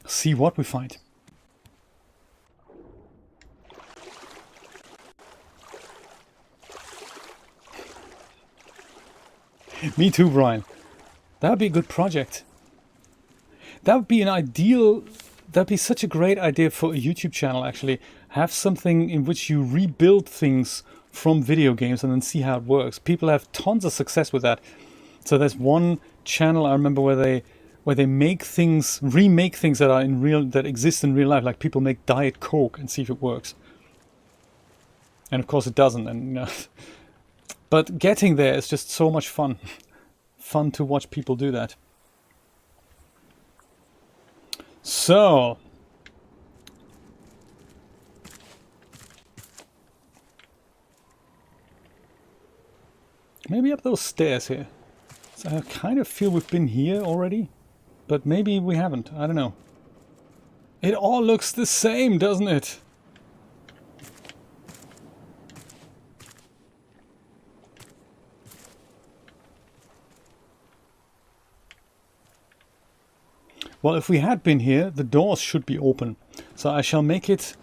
See what we find. Me too, Brian. That would be a good project. That would be an ideal... That'd be such a great idea for a YouTube channel, actually. Have something in which you rebuild things from video games and then see how it works. People have tons of success with that. So there's one channel I remember where they make things, remake things that are in real, that exist in real life. Like people make Diet Coke and see if it works. And of course it doesn't. And you know, but getting there is just so much fun. Fun to watch people do that. So maybe up those stairs here. So I kind of feel we've been here already, but maybe we haven't. I don't know. It all looks the same, doesn't it? Well, if we had been here, the doors should be open. So I shall make it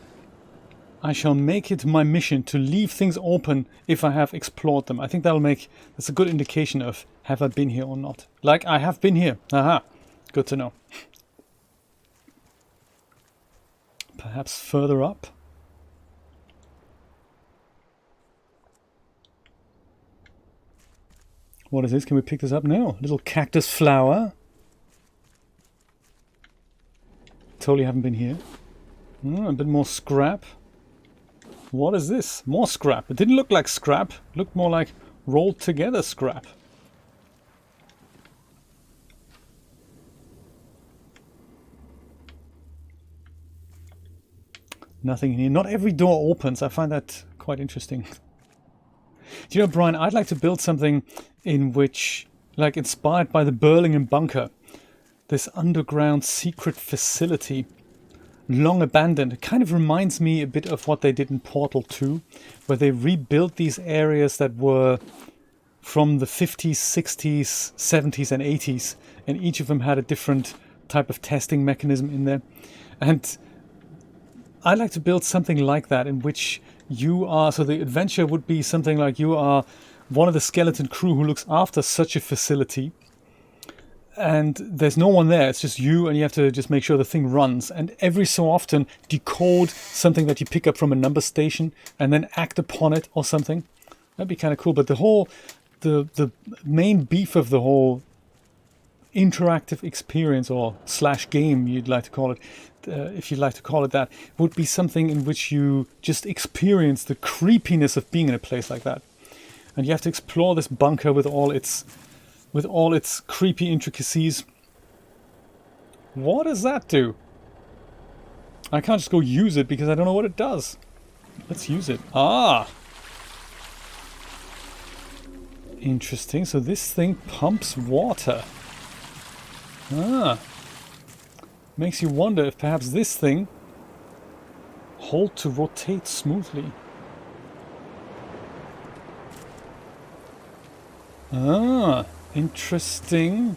my mission to leave things open if I have explored them. I think that's a good indication of have I been here or not. Like I have been here. Aha. Good to know. Perhaps further up. What is this? Can we pick this up? No. Little cactus flower. Totally haven't been here. A bit more scrap. What is this? More scrap. It didn't look like scrap. It looked more like rolled together scrap. Nothing in here. Not every door opens. I find that quite interesting. Do you know, Brian, I'd like to build something in which, like inspired by the Burlington bunker. This underground secret facility, long abandoned. It kind of reminds me a bit of what they did in Portal 2, where they rebuilt these areas that were from the 50s, 60s, 70s and 80s. And each of them had a different type of testing mechanism in there. And I'd like to build something like that in which you are, so the adventure would be something like you are one of the skeleton crew who looks after such a facility. and there's no one there. It's just you, and you have to just make sure the thing runs. And every so often decode something that you pick up from a number station and then act upon it or something. That'd be kind of cool. But the main beef of the whole interactive experience, or slash game, you'd like to call it, if you'd like to call it that, would be something in which you just experience the creepiness of being in a place like that. And you have to explore this bunker with all its creepy intricacies. What does that do? I can't just go use it because I don't know what it does. Let's use it. Ah! Interesting. So this thing pumps water. Ah. Makes you wonder if perhaps this thing hold to rotate smoothly. Ah, interesting.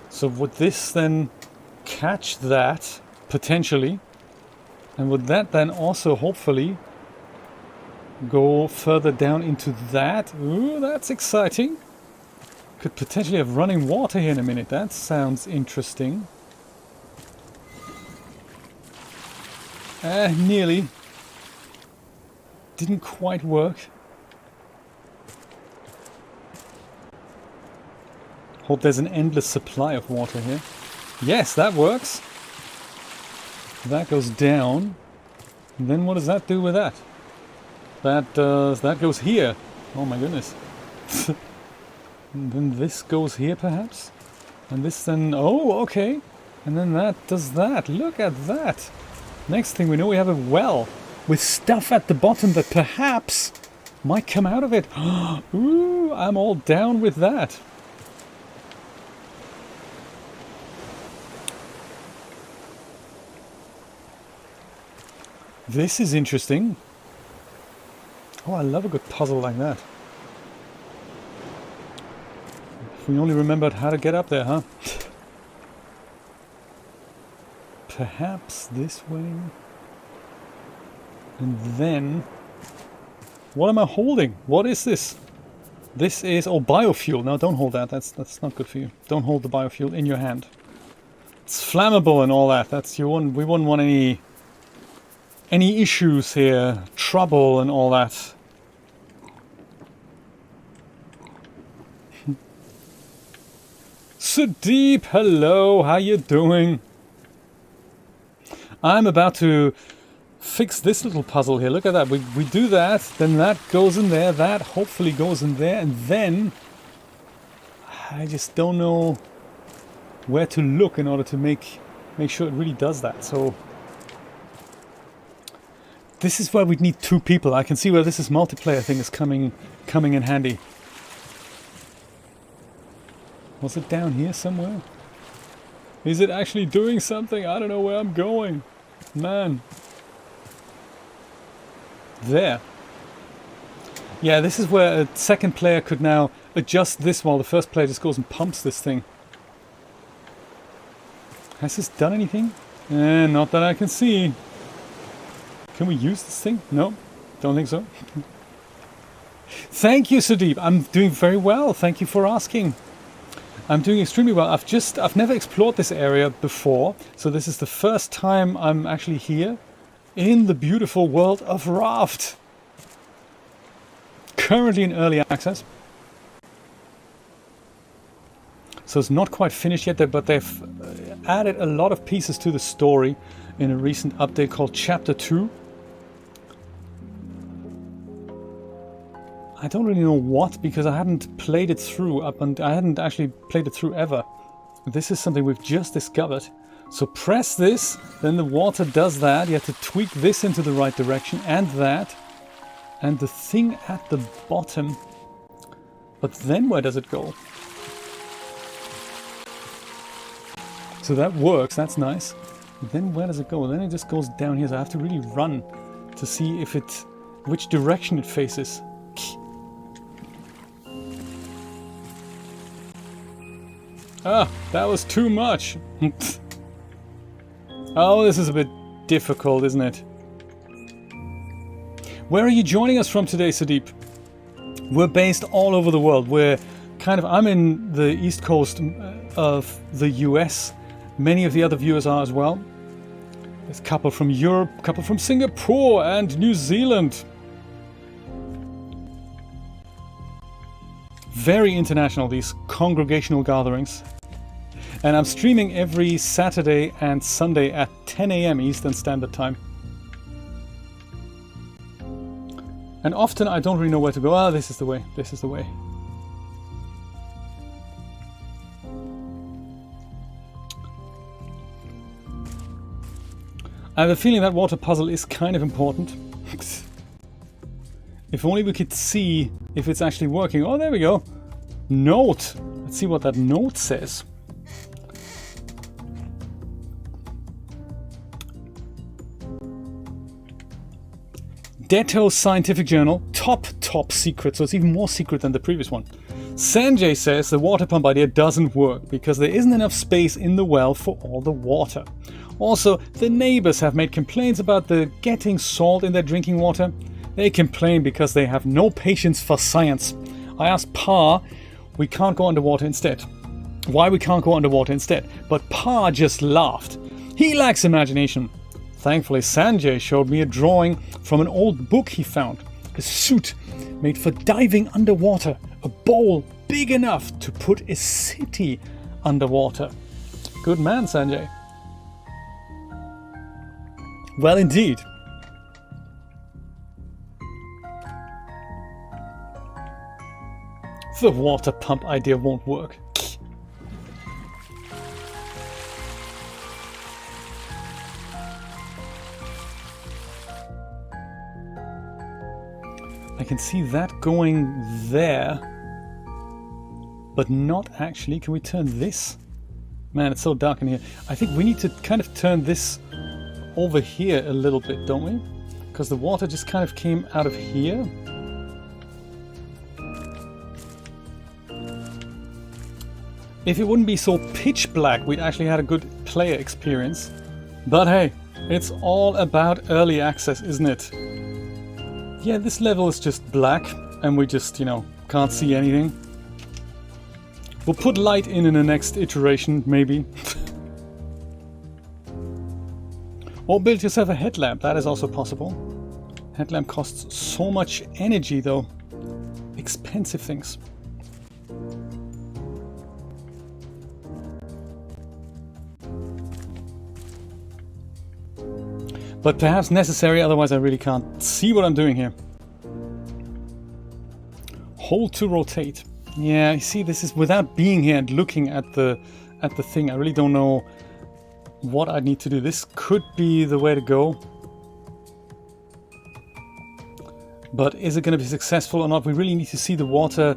So would this then catch that, potentially? And would that then also, hopefully, go further down into that? Ooh, that's exciting. Could potentially have running water here in a minute. That sounds interesting. Nearly. Didn't quite work. Hope there's an endless supply of water here. Yes, that works. That goes down. And then what does that do with that? That goes here. Oh my goodness. And then this goes here perhaps? And this then... Oh, okay. And then that does that. Look at that. Next thing we know, we have a well with stuff at the bottom that perhaps might come out of it. Ooh, I'm all down with that. This is interesting. Oh, I love a good puzzle like that. If we only remembered how to get up there, huh? Perhaps this way. And then... What am I holding? What is this? This is... Oh, biofuel. No, don't hold that. That's not good for you. Don't hold the biofuel in your hand. It's flammable and all that. That's we wouldn't want any issues here. Trouble and all that. Sudeep, hello. How you doing? I'm about to fix this little puzzle here. Look at that. We do that, then that goes in there, that hopefully goes in there, and then I just don't know where to look in order to make sure it really does that. So this is where we'd need two people. I can see where this multiplayer thing is coming in handy. Was it down here somewhere? Is it actually doing something? I don't know where I'm going. Man. There. Yeah, this is where a second player could now adjust this while the first player just goes and pumps this thing. Has this done anything? Not that I can see. Can we use this thing? No, don't think so. Thank you, Sudeep. I'm doing very well. Thank you for asking. I'm doing extremely well. I've never explored this area before, so this is the first time I'm actually here in the beautiful world of RAFT. Currently in early access. So it's not quite finished yet, but they've added a lot of pieces to the story in a recent update called Chapter 2. I don't really know what, because I hadn't played it through I hadn't actually played it through ever. This is something we've just discovered. So press this, then the water does that. You have to tweak this into the right direction and that. And the thing at the bottom. But then where does it go? So that works, that's nice. But then where does it go? Then it just goes down here, so I have to really run to see if which direction it faces. Ah, that was too much. Oh, this is a bit difficult, isn't it? Where are you joining us from today, Sudeep? We're based all over the world. I'm in the east coast of the US. Many of the other viewers are as well. There's a couple from Europe, a couple from Singapore and New Zealand. Very international, these congregational gatherings. And I'm streaming every Saturday and Sunday at 10 AM Eastern Standard Time. And often I don't really know where to go. Ah, this is the way, this is the way. I have a feeling that water puzzle is kind of important. If only we could see if it's actually working. Oh, there we go. Note. Let's see what that note says. Detto Scientific Journal, top secret, so it's even more secret than the previous one. Sanjay says the water pump idea doesn't work because there isn't enough space in the well for all the water. Also, the neighbors have made complaints about the getting salt in their drinking water. They complain because they have no patience for science. I asked Pa, we can't go underwater instead. Why we can't go underwater instead? But Pa just laughed. He lacks imagination. Thankfully, Sanjay showed me a drawing from an old book he found. A suit made for diving underwater. A bowl big enough to put a city underwater. Good man, Sanjay. Well, indeed. The water pump idea won't work. I can see that going there, but not actually. Can we turn this? Man, it's so dark in here. I think we need to kind of turn this over here a little bit, don't we? Because the water just kind of came out of here. If it wouldn't be so pitch black, we'd actually had a good player experience. But hey, it's all about early access, isn't it? Yeah, this level is just black, and we just, can't see anything. We'll put light in the next iteration, maybe. Or build yourself a headlamp, that is also possible. Headlamp costs so much energy, though. Expensive things. But perhaps necessary, otherwise I really can't see what I'm doing here. Hold to rotate. Yeah, you see, this is without being here and looking at the thing. I really don't know what I need to do. This could be the way to go. But is it going to be successful or not? We really need to see the water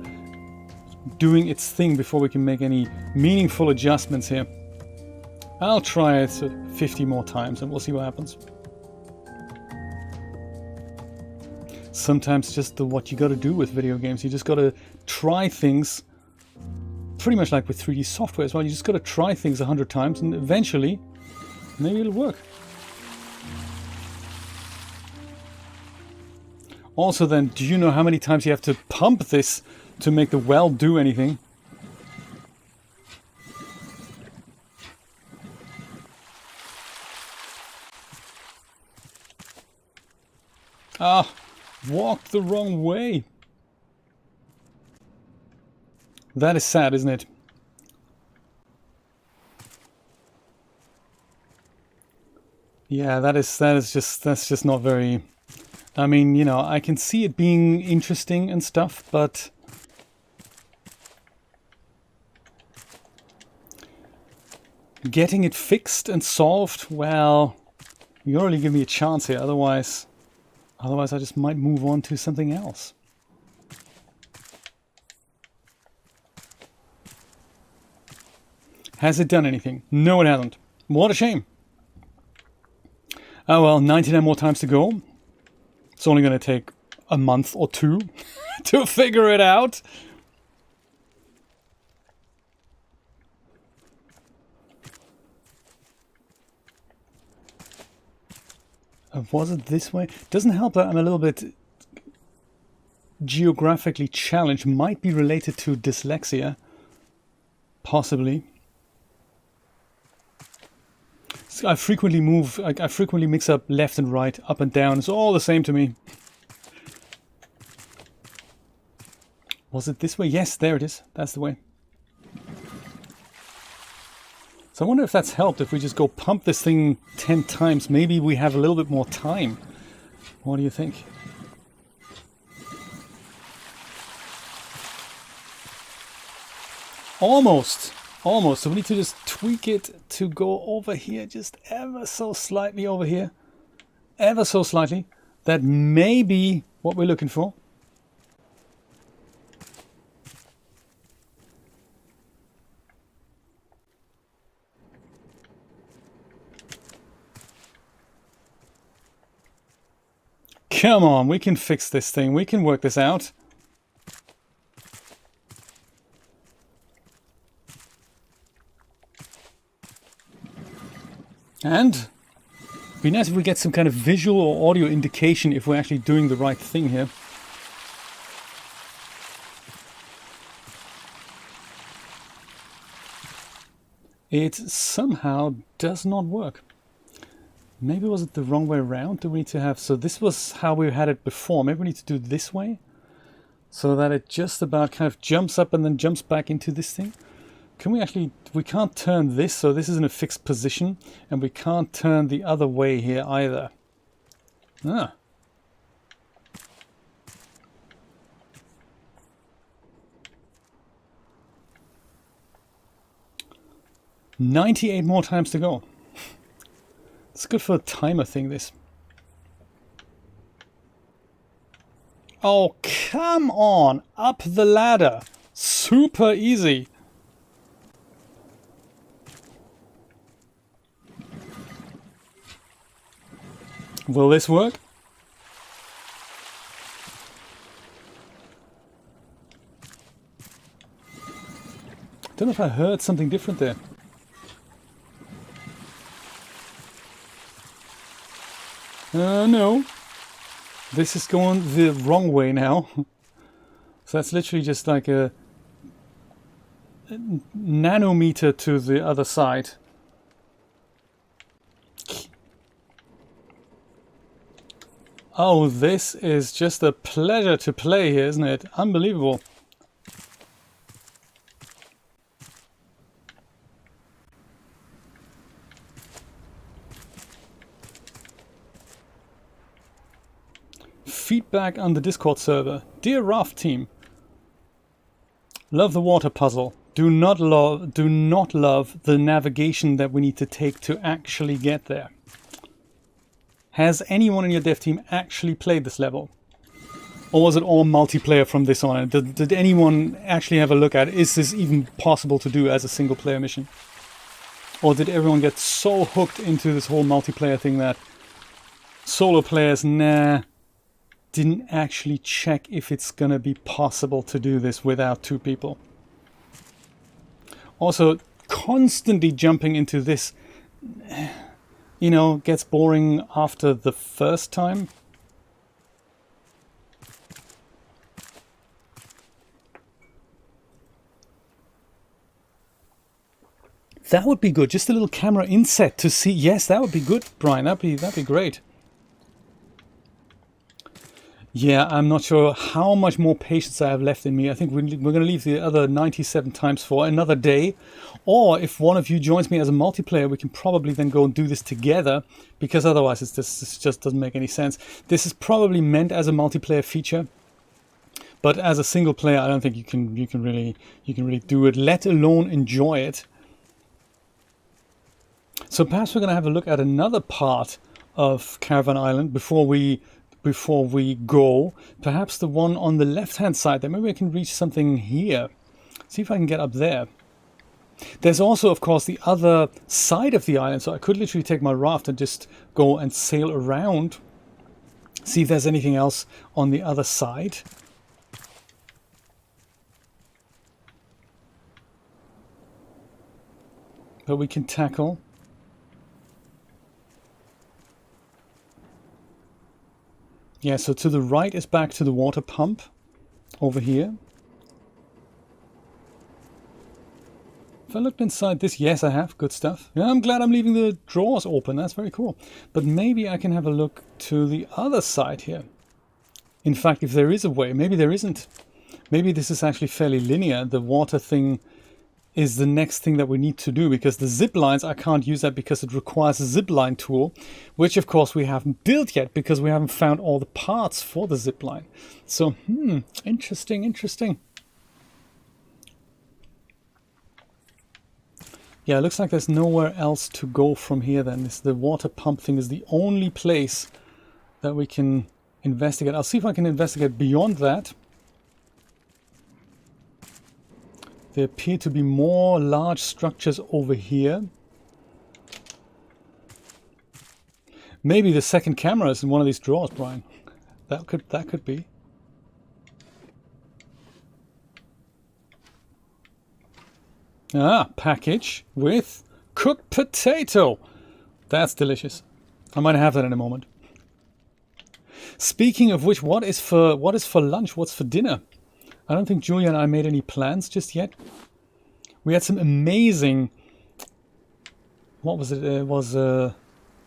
doing its thing before we can make any meaningful adjustments here. I'll try it 50 more times and we'll see what happens. Sometimes just what you got to do with video games. You just got to try things, pretty much like with 3D software as well. You just got to try things 100 times and eventually maybe it'll work. Also then, do you know how many times you have to pump this to make the well do anything? Ah! Walked the wrong way. That is sad, isn't it? Yeah, that's just not very... I mean, I can see it being interesting and stuff, but... getting it fixed and solved, well, you already give me a chance here, otherwise I just might move on to something else. Has it done anything? No, it hasn't. What a shame. Oh well, 99 more times to go. It's only going to take a month or two to figure it out. Was it this way? Doesn't help that I'm a little bit geographically challenged, might be related to dyslexia, possibly. So I frequently mix up left and right, up and down. It's all the same to me. Was it this way? Yes, there it is. That's the way. So I wonder if that's helped, if we just go pump this thing 10 times. Maybe we have a little bit more time. What do you think? Almost. Almost. So we need to just tweak it to go over here, just ever so slightly over here. Ever so slightly. That may be what we're looking for. Come on, we can fix this thing. We can work this out. And it'd be nice if we get some kind of visual or audio indication if we're actually doing the right thing here. It somehow does not work. Maybe was it the wrong way around? Do we need to have... So this was how we had it before. Maybe we need to do it this way. So that it just about kind of jumps up and then jumps back into this thing. Can we actually... We can't turn this, so this is in a fixed position. And we can't turn the other way here either. Ah. $98 more times to go. It's good for a timer thing, this. Oh, come on! Up the ladder! Super easy! Will this work? Don't know if I heard something different there. No. This is going the wrong way now. So that's literally just like a nanometer to the other side. Oh, this is just a pleasure to play here, isn't it? Unbelievable. Feedback on the Discord server. Dear RAFT team, love the water puzzle. Do not love the navigation that we need to take to actually get there. Has anyone in your dev team actually played this level? Or was it all multiplayer from this on? Did anyone actually have a look at it? Is this even possible to do as a single player mission? Or did everyone get so hooked into this whole multiplayer thing that solo players, didn't actually check if it's gonna be possible to do this without two people? Also, constantly jumping into this, you know, gets boring after the first time. That would be good. Just a little camera inset to see. Yes, that would be good, Brian. That'd be great. Yeah, I'm not sure how much more patience I have left in me. I think we're going to leave the other 97 times for another day. Or if one of you joins me as a multiplayer, we can probably then go and do this together, because otherwise this just doesn't make any sense. This is probably meant as a multiplayer feature, but as a single player, I don't think you can really do it, let alone enjoy it. So perhaps we're going to have a look at another part of Caravan Island before we go. Perhaps the one on the left hand side there. Maybe I can reach something here. See if I can get up there. There's also, of course, the other side of the island, so I could literally take my raft and just go and sail around, see if there's anything else on the other side. That we can tackle. Yeah, so to the right is back to the water pump. over here. If I looked inside this, yes, I have. Good stuff. Yeah, I'm glad I'm leaving the drawers open. That's very cool. But maybe I can have a look to the other side here. In fact, if there is a way, maybe there isn't. Maybe this is actually fairly linear. The water thing is the next thing that we need to do, because the zip lines, I can't use that because it requires a zip line tool, which of course we haven't built yet because we haven't found all the parts for the zip line. So, interesting, interesting. Yeah, it looks like there's nowhere else to go from here then. The water pump thing is the only place that we can investigate. I'll see if I can investigate beyond that. There appear to be more large structures over here. Maybe the second camera is in one of these drawers, Brian. That could be. Ah, package with cooked potato. That's delicious. I might have that in a moment. Speaking of which, what is for lunch? What's for dinner? I don't think Julia and I made any plans just yet. We had some amazing, what was it? It was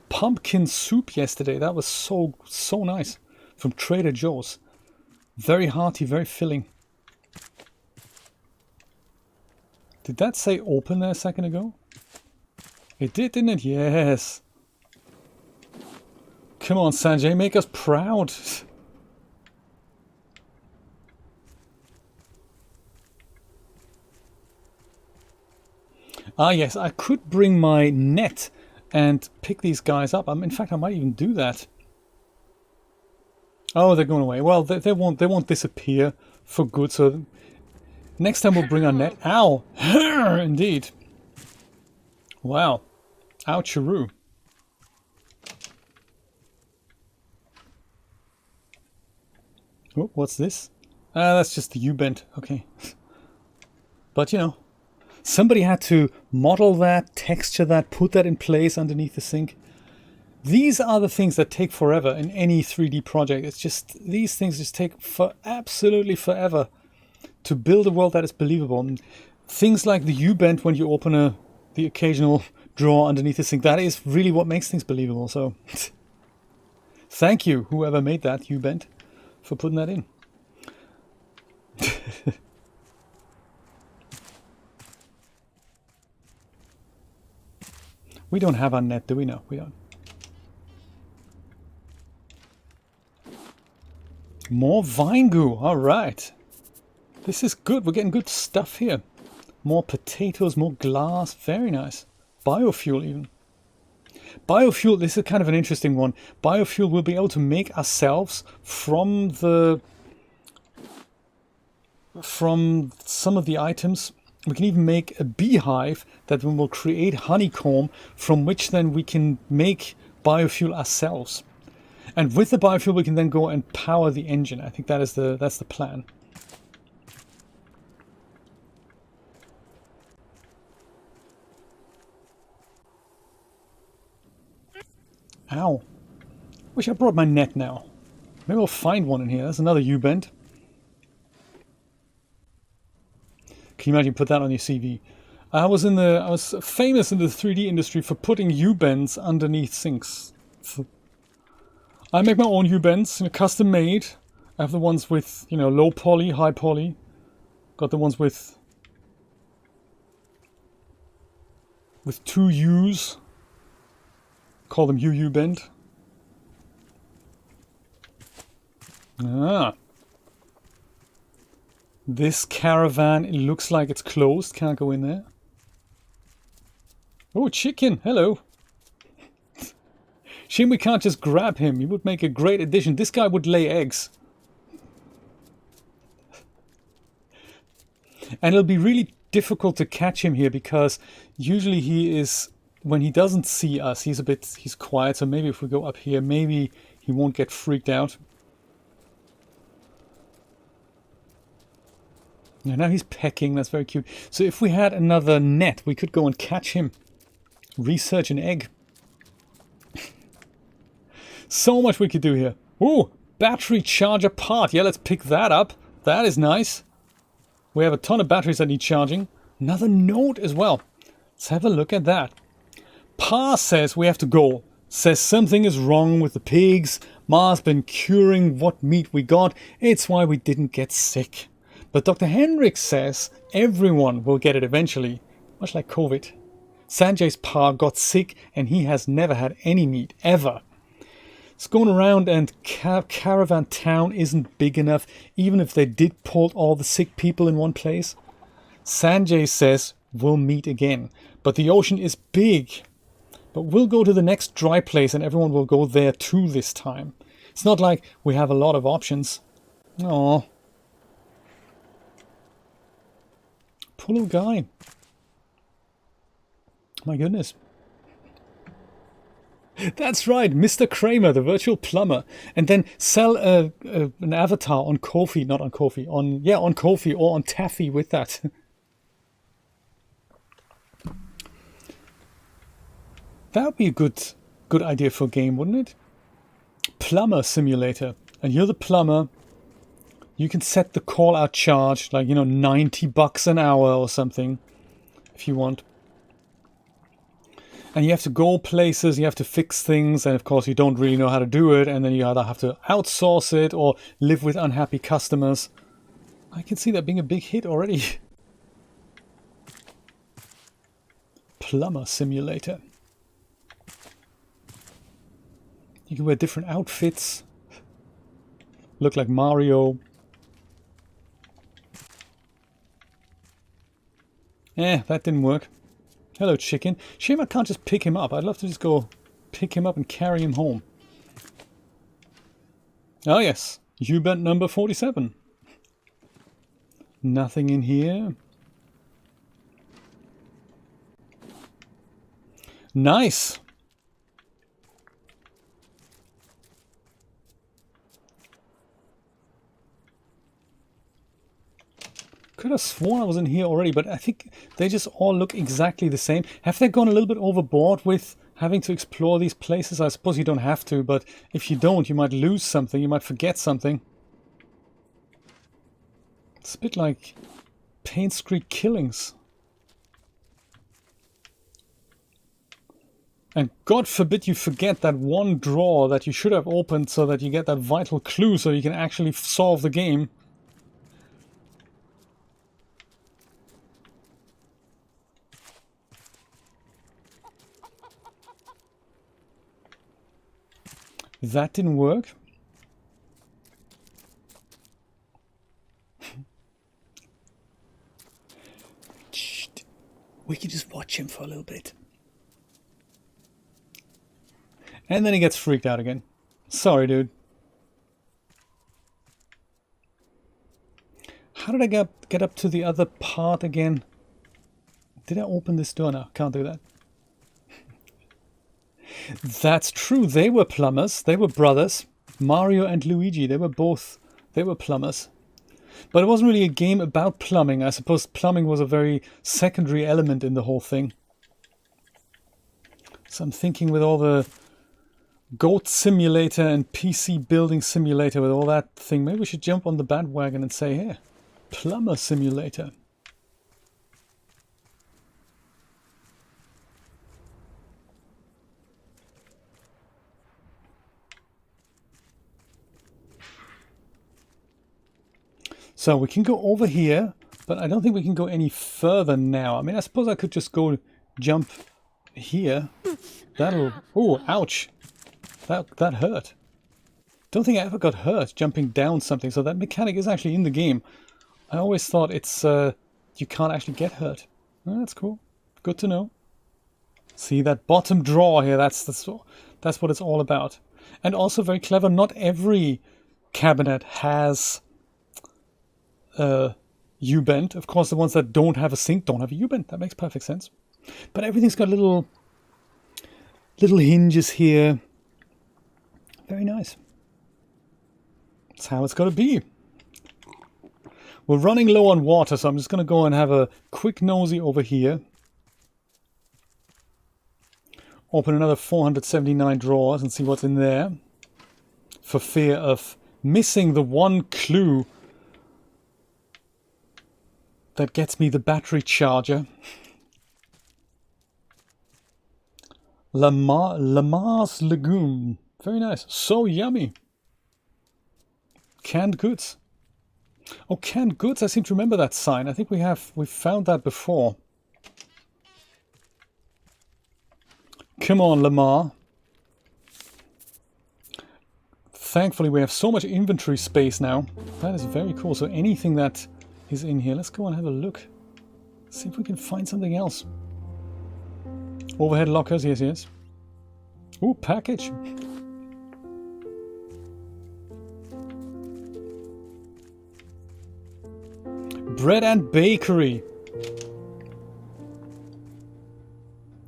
pumpkin soup yesterday. That was so nice, from Trader Joe's. Very hearty, very filling. Did that say open there a second ago? It did, didn't it? Yes. Come on, Sanjay, make us proud. Ah, yes, I could bring my net and pick these guys up. In fact, I might even do that. Oh, they're going away. Well, they won't disappear for good. So next time we'll bring our net. Ow! Indeed. Wow. Oucharoo. Oh, what's this? That's just the U-bend. Okay. But, you know, somebody had to model that, texture that, put that in place underneath the sink. These are the things that take forever in any 3D project. It's just, these things just take absolutely forever to build a world that is believable. And things like the U-bend when you open the occasional drawer underneath the sink, that is really what makes things believable. So, thank you, whoever made that U-bend, for putting that in. We don't have our net, do we? No, we don't. More vine goo. All right. This is good. We're getting good stuff here. More potatoes, more glass. Very nice. Biofuel even. Biofuel, this is kind of an interesting one. Biofuel we'll be able to make ourselves from some of the items. We can even make a beehive that then will create honeycomb, from which then we can make biofuel ourselves. And with the biofuel we can then go and power the engine. I think that's the plan. Ow. Wish I brought my net now. Maybe I'll find one in here. There's another U-bend. Can you imagine put that on your CV? I was famous in the 3D industry for putting U-bends underneath sinks. I make my own U-bends, custom made. I have the ones with, low poly, high poly. Got the ones with 2 U's. Call them U-bend. Ah. This caravan, it looks like it's closed. Can't go in there. Oh, chicken. Hello. Shame we can't just grab him. He would make a great addition. This guy would lay eggs. And it'll be really difficult to catch him here, because usually he is, when he doesn't see us, he's quiet. So maybe if we go up here, maybe he won't get freaked out. Yeah, now he's pecking. That's very cute. So if we had another net, we could go and catch him. Research an egg. So much we could do here. Ooh, battery charger part. Yeah, let's pick that up. That is nice. We have a ton of batteries that need charging. Another note as well. Let's have a look at that. Pa says we have to go. Says something is wrong with the pigs. Ma's been curing what meat we got. It's why we didn't get sick. But Dr. Henrik says everyone will get it eventually. Much like COVID. Sanjay's pa got sick and he has never had any meat, ever. It's going around and Caravan Town isn't big enough, even if they did pull all the sick people in one place. Sanjay says we'll meet again, but the ocean is big. But we'll go to the next dry place and everyone will go there too this time. It's not like we have a lot of options. Aww. Poor little guy. My goodness. That's right, Mr. Kramer, the virtual plumber. And then sell an avatar on Ko-fi, not on Ko-fi, on Ko-fi or on Taffy with that. That would be a good idea for a game, wouldn't it? Plumber simulator. And you're the plumber. You can set the call out charge, like, $90 an hour or something, if you want. And you have to go places, you have to fix things, and of course you don't really know how to do it, and then you either have to outsource it or live with unhappy customers. I can see that being a big hit already. Plumber simulator. You can wear different outfits. Look like Mario. That didn't work. Hello, chicken. Shame I can't just pick him up. I'd love to just go pick him up and carry him home. Oh yes, U-bent number 47. Nothing in here. Nice. Could have sworn I was in here already, but I think they just all look exactly the same. Have they gone a little bit overboard with having to explore these places? I suppose you don't have to, but if you don't, you might lose something. You might forget something. It's a bit like Pain Street Killings. And God forbid you forget that one drawer that you should have opened so that you get that vital clue so you can actually solve the game. That didn't work. We can just watch him for a little bit. And then he gets freaked out again. Sorry, dude. How did I get up to the other part again? Did I open this door? No, can't do that. That's true. They were plumbers. They were brothers. Mario and Luigi. They were plumbers. But it wasn't really a game about plumbing. I suppose plumbing was a very secondary element in the whole thing. So I'm thinking with all the Goat Simulator and PC Building Simulator, with all that thing, maybe we should jump on the bandwagon and say, hey, Plumber Simulator. So we can go over here, but I don't think we can go any further now. I mean, I suppose I could just go jump here. That'll... Oh, ouch. That hurt. Don't think I ever got hurt jumping down something, so that mechanic is actually in the game. I always thought it's... you can't actually get hurt. Oh, that's cool. Good to know. See, that bottom drawer here, that's what it's all about. And also very clever, not every cabinet has... U-bend. Of course, the ones that don't have a sink don't have a U-bend. That makes perfect sense. But everything's got little hinges here. Very nice. That's how it's got to be. We're running low on water, so I'm just going to go and have a quick nosy over here. Open another 479 drawers and see what's in there. For fear of missing the one clue that gets me the battery charger. Lamar's Lagoon. Very nice. So yummy. Canned goods. Oh, canned goods. I seem to remember that sign. I think we've found that before. Come on, Lamar. Thankfully, we have so much inventory space now. That is very cool. So anything that is in here, let's go and have a look. See if we can find something else. Overhead lockers, yes, yes. Ooh, package. Bread and bakery.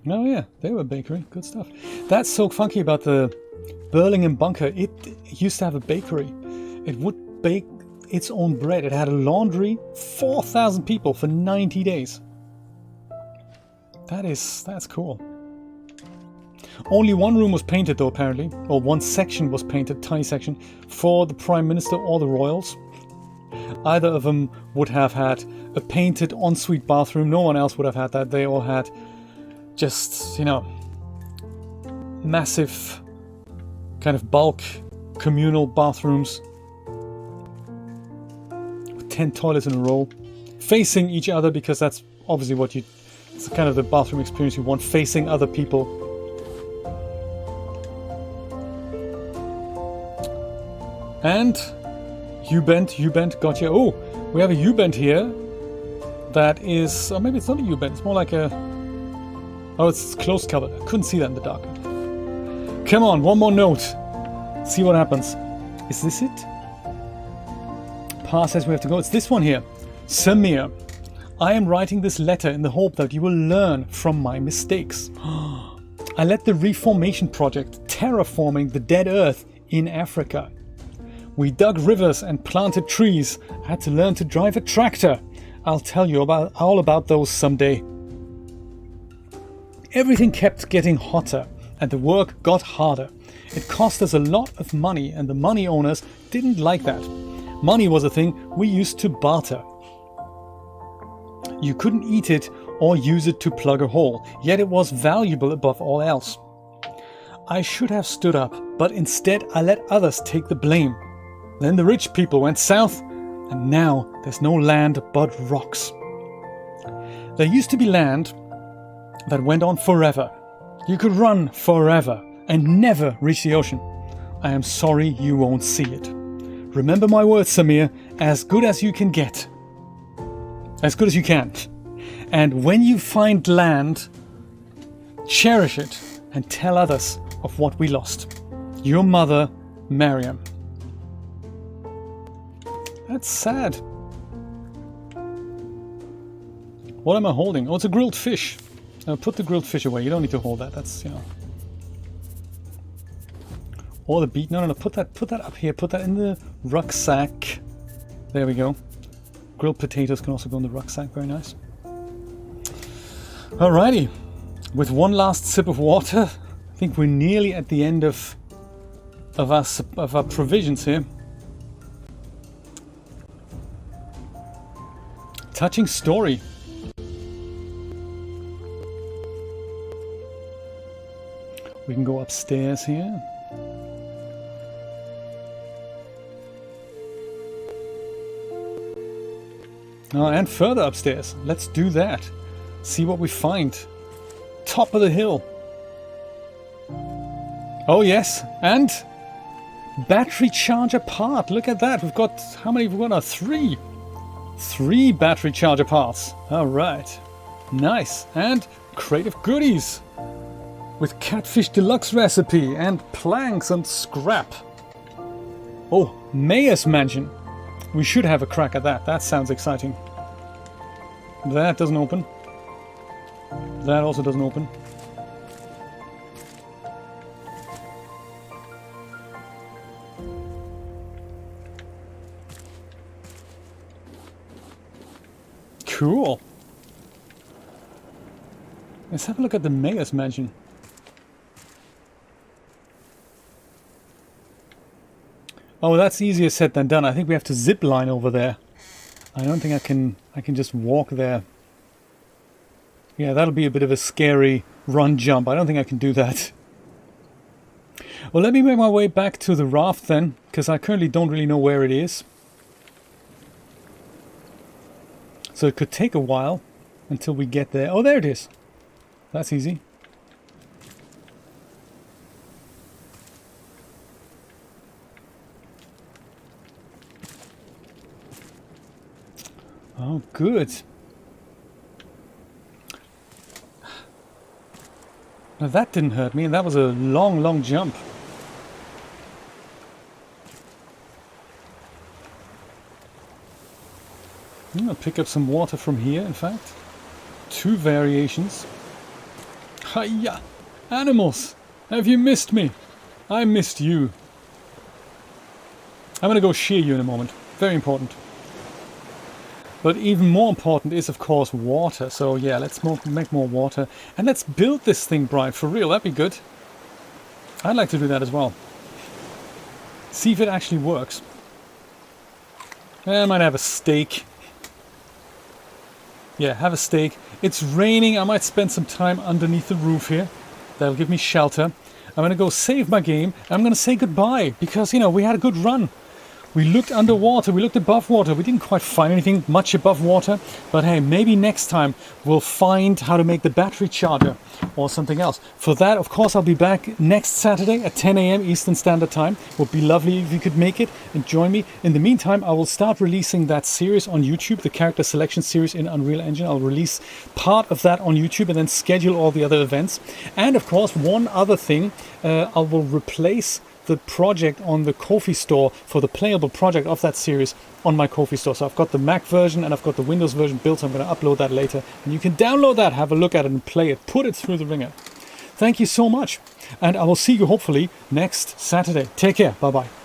Oh yeah, they were bakery. Good stuff. That's so funky about the Burlingame bunker. It used to have a bakery. It would bake its own bread. It had a laundry. 4,000 people for 90 days. That's cool. Only one room was painted though, apparently. Or one section was painted, tiny section, for the Prime Minister or the Royals. Either of them would have had a painted ensuite bathroom. No one else would have had that. They all had just, you know, massive kind of bulk communal bathrooms with 10 toilets in a row, facing each other, because that's obviously what it's kind of the bathroom experience you want, facing other people. And U-bend, gotcha. Oh, we have a U-bend here that is, or maybe it's not a U-bend, it's more like a, oh, it's closed covered. I couldn't see that in the dark. Come on, one more note. See what happens. Is this it? Pa says we have to go. It's this one here. Samir, I am writing this letter in the hope that you will learn from my mistakes. I led the Reformation project, terraforming the dead earth in Africa. We dug rivers and planted trees. I had to learn to drive a tractor. I'll tell you all about those someday. Everything kept getting hotter and the work got harder. It cost us a lot of money and the money owners didn't like that. Money was a thing we used to barter. You couldn't eat it or use it to plug a hole, yet it was valuable above all else. I should have stood up, but instead I let others take the blame. Then the rich people went south, and now there's no land but rocks. There used to be land that went on forever. You could run forever and never reach the ocean. I am sorry you won't see it. Remember my words, Samir, as good as you can get. As good as you can. And when you find land, cherish it and tell others of what we lost. Your mother, Mariam. That's sad. What am I holding? Oh, it's a grilled fish. Put the grilled fish away. You don't need to hold that. That's, you know. Or the beet. No. Put that up here. Put that in the rucksack. There we go. Grilled potatoes can also go in the rucksack. Very nice. Alrighty. With one last sip of water, I think we're nearly at the end of our provisions here. Touching story. We can go upstairs here. And further upstairs. Let's do that. See what we find. Top of the hill. Oh yes, and battery charger part. Look at that. We've got, how many have we got now? 3. 3 battery charger parts. Alright. Nice. And crate of goodies. With catfish deluxe recipe and planks and scrap. Oh, Mayor's Mansion. We should have a crack at that. That sounds exciting. That doesn't open. That also doesn't open. Cool. Let's have a look at the Mayor's Mansion. Oh, that's easier said than done. I think we have to zip line over there. I don't think I can just walk there. Yeah, that'll be a bit of a scary run jump. I don't think I can do that. Well, let me make my way back to the raft then, because I currently don't really know where it is. So it could take a while until we get there. Oh, there it is. That's easy. Oh, good. Now that didn't hurt me, and that was a long, long jump. I'll pick up some water from here, in fact. 2 variations. Hiya! Animals! Have you missed me? I missed you. I'm gonna go shear you in a moment. Very important. But even more important is, of course, water. So yeah, let's make more water. And let's build this thing, Brian, for real. That'd be good. I'd like to do that as well. See if it actually works. I might have a steak. Yeah, have a steak. It's raining. I might spend some time underneath the roof here. That'll give me shelter. I'm going to go save my game. I'm going to say goodbye because, you know, we had a good run. We looked underwater, we looked above water. We didn't quite find anything much above water. But hey, maybe next time we'll find how to make the battery charger or something else. For that, of course, I'll be back next Saturday at 10 a.m. Eastern Standard Time. Would be lovely if you could make it and join me. In the meantime, I will start releasing that series on YouTube, the character selection series in Unreal Engine. I'll release part of that on YouTube and then schedule all the other events. And of course, one other thing, I will replace the project on the Ko-fi store for the playable project of that series on my Ko-fi store. So I've got the Mac version and I've got the Windows version built, so I'm going to upload that later. And you can download that, have a look at it and play it, put it through the ringer. Thank you so much. And I will see you hopefully next Saturday. Take care. Bye-bye.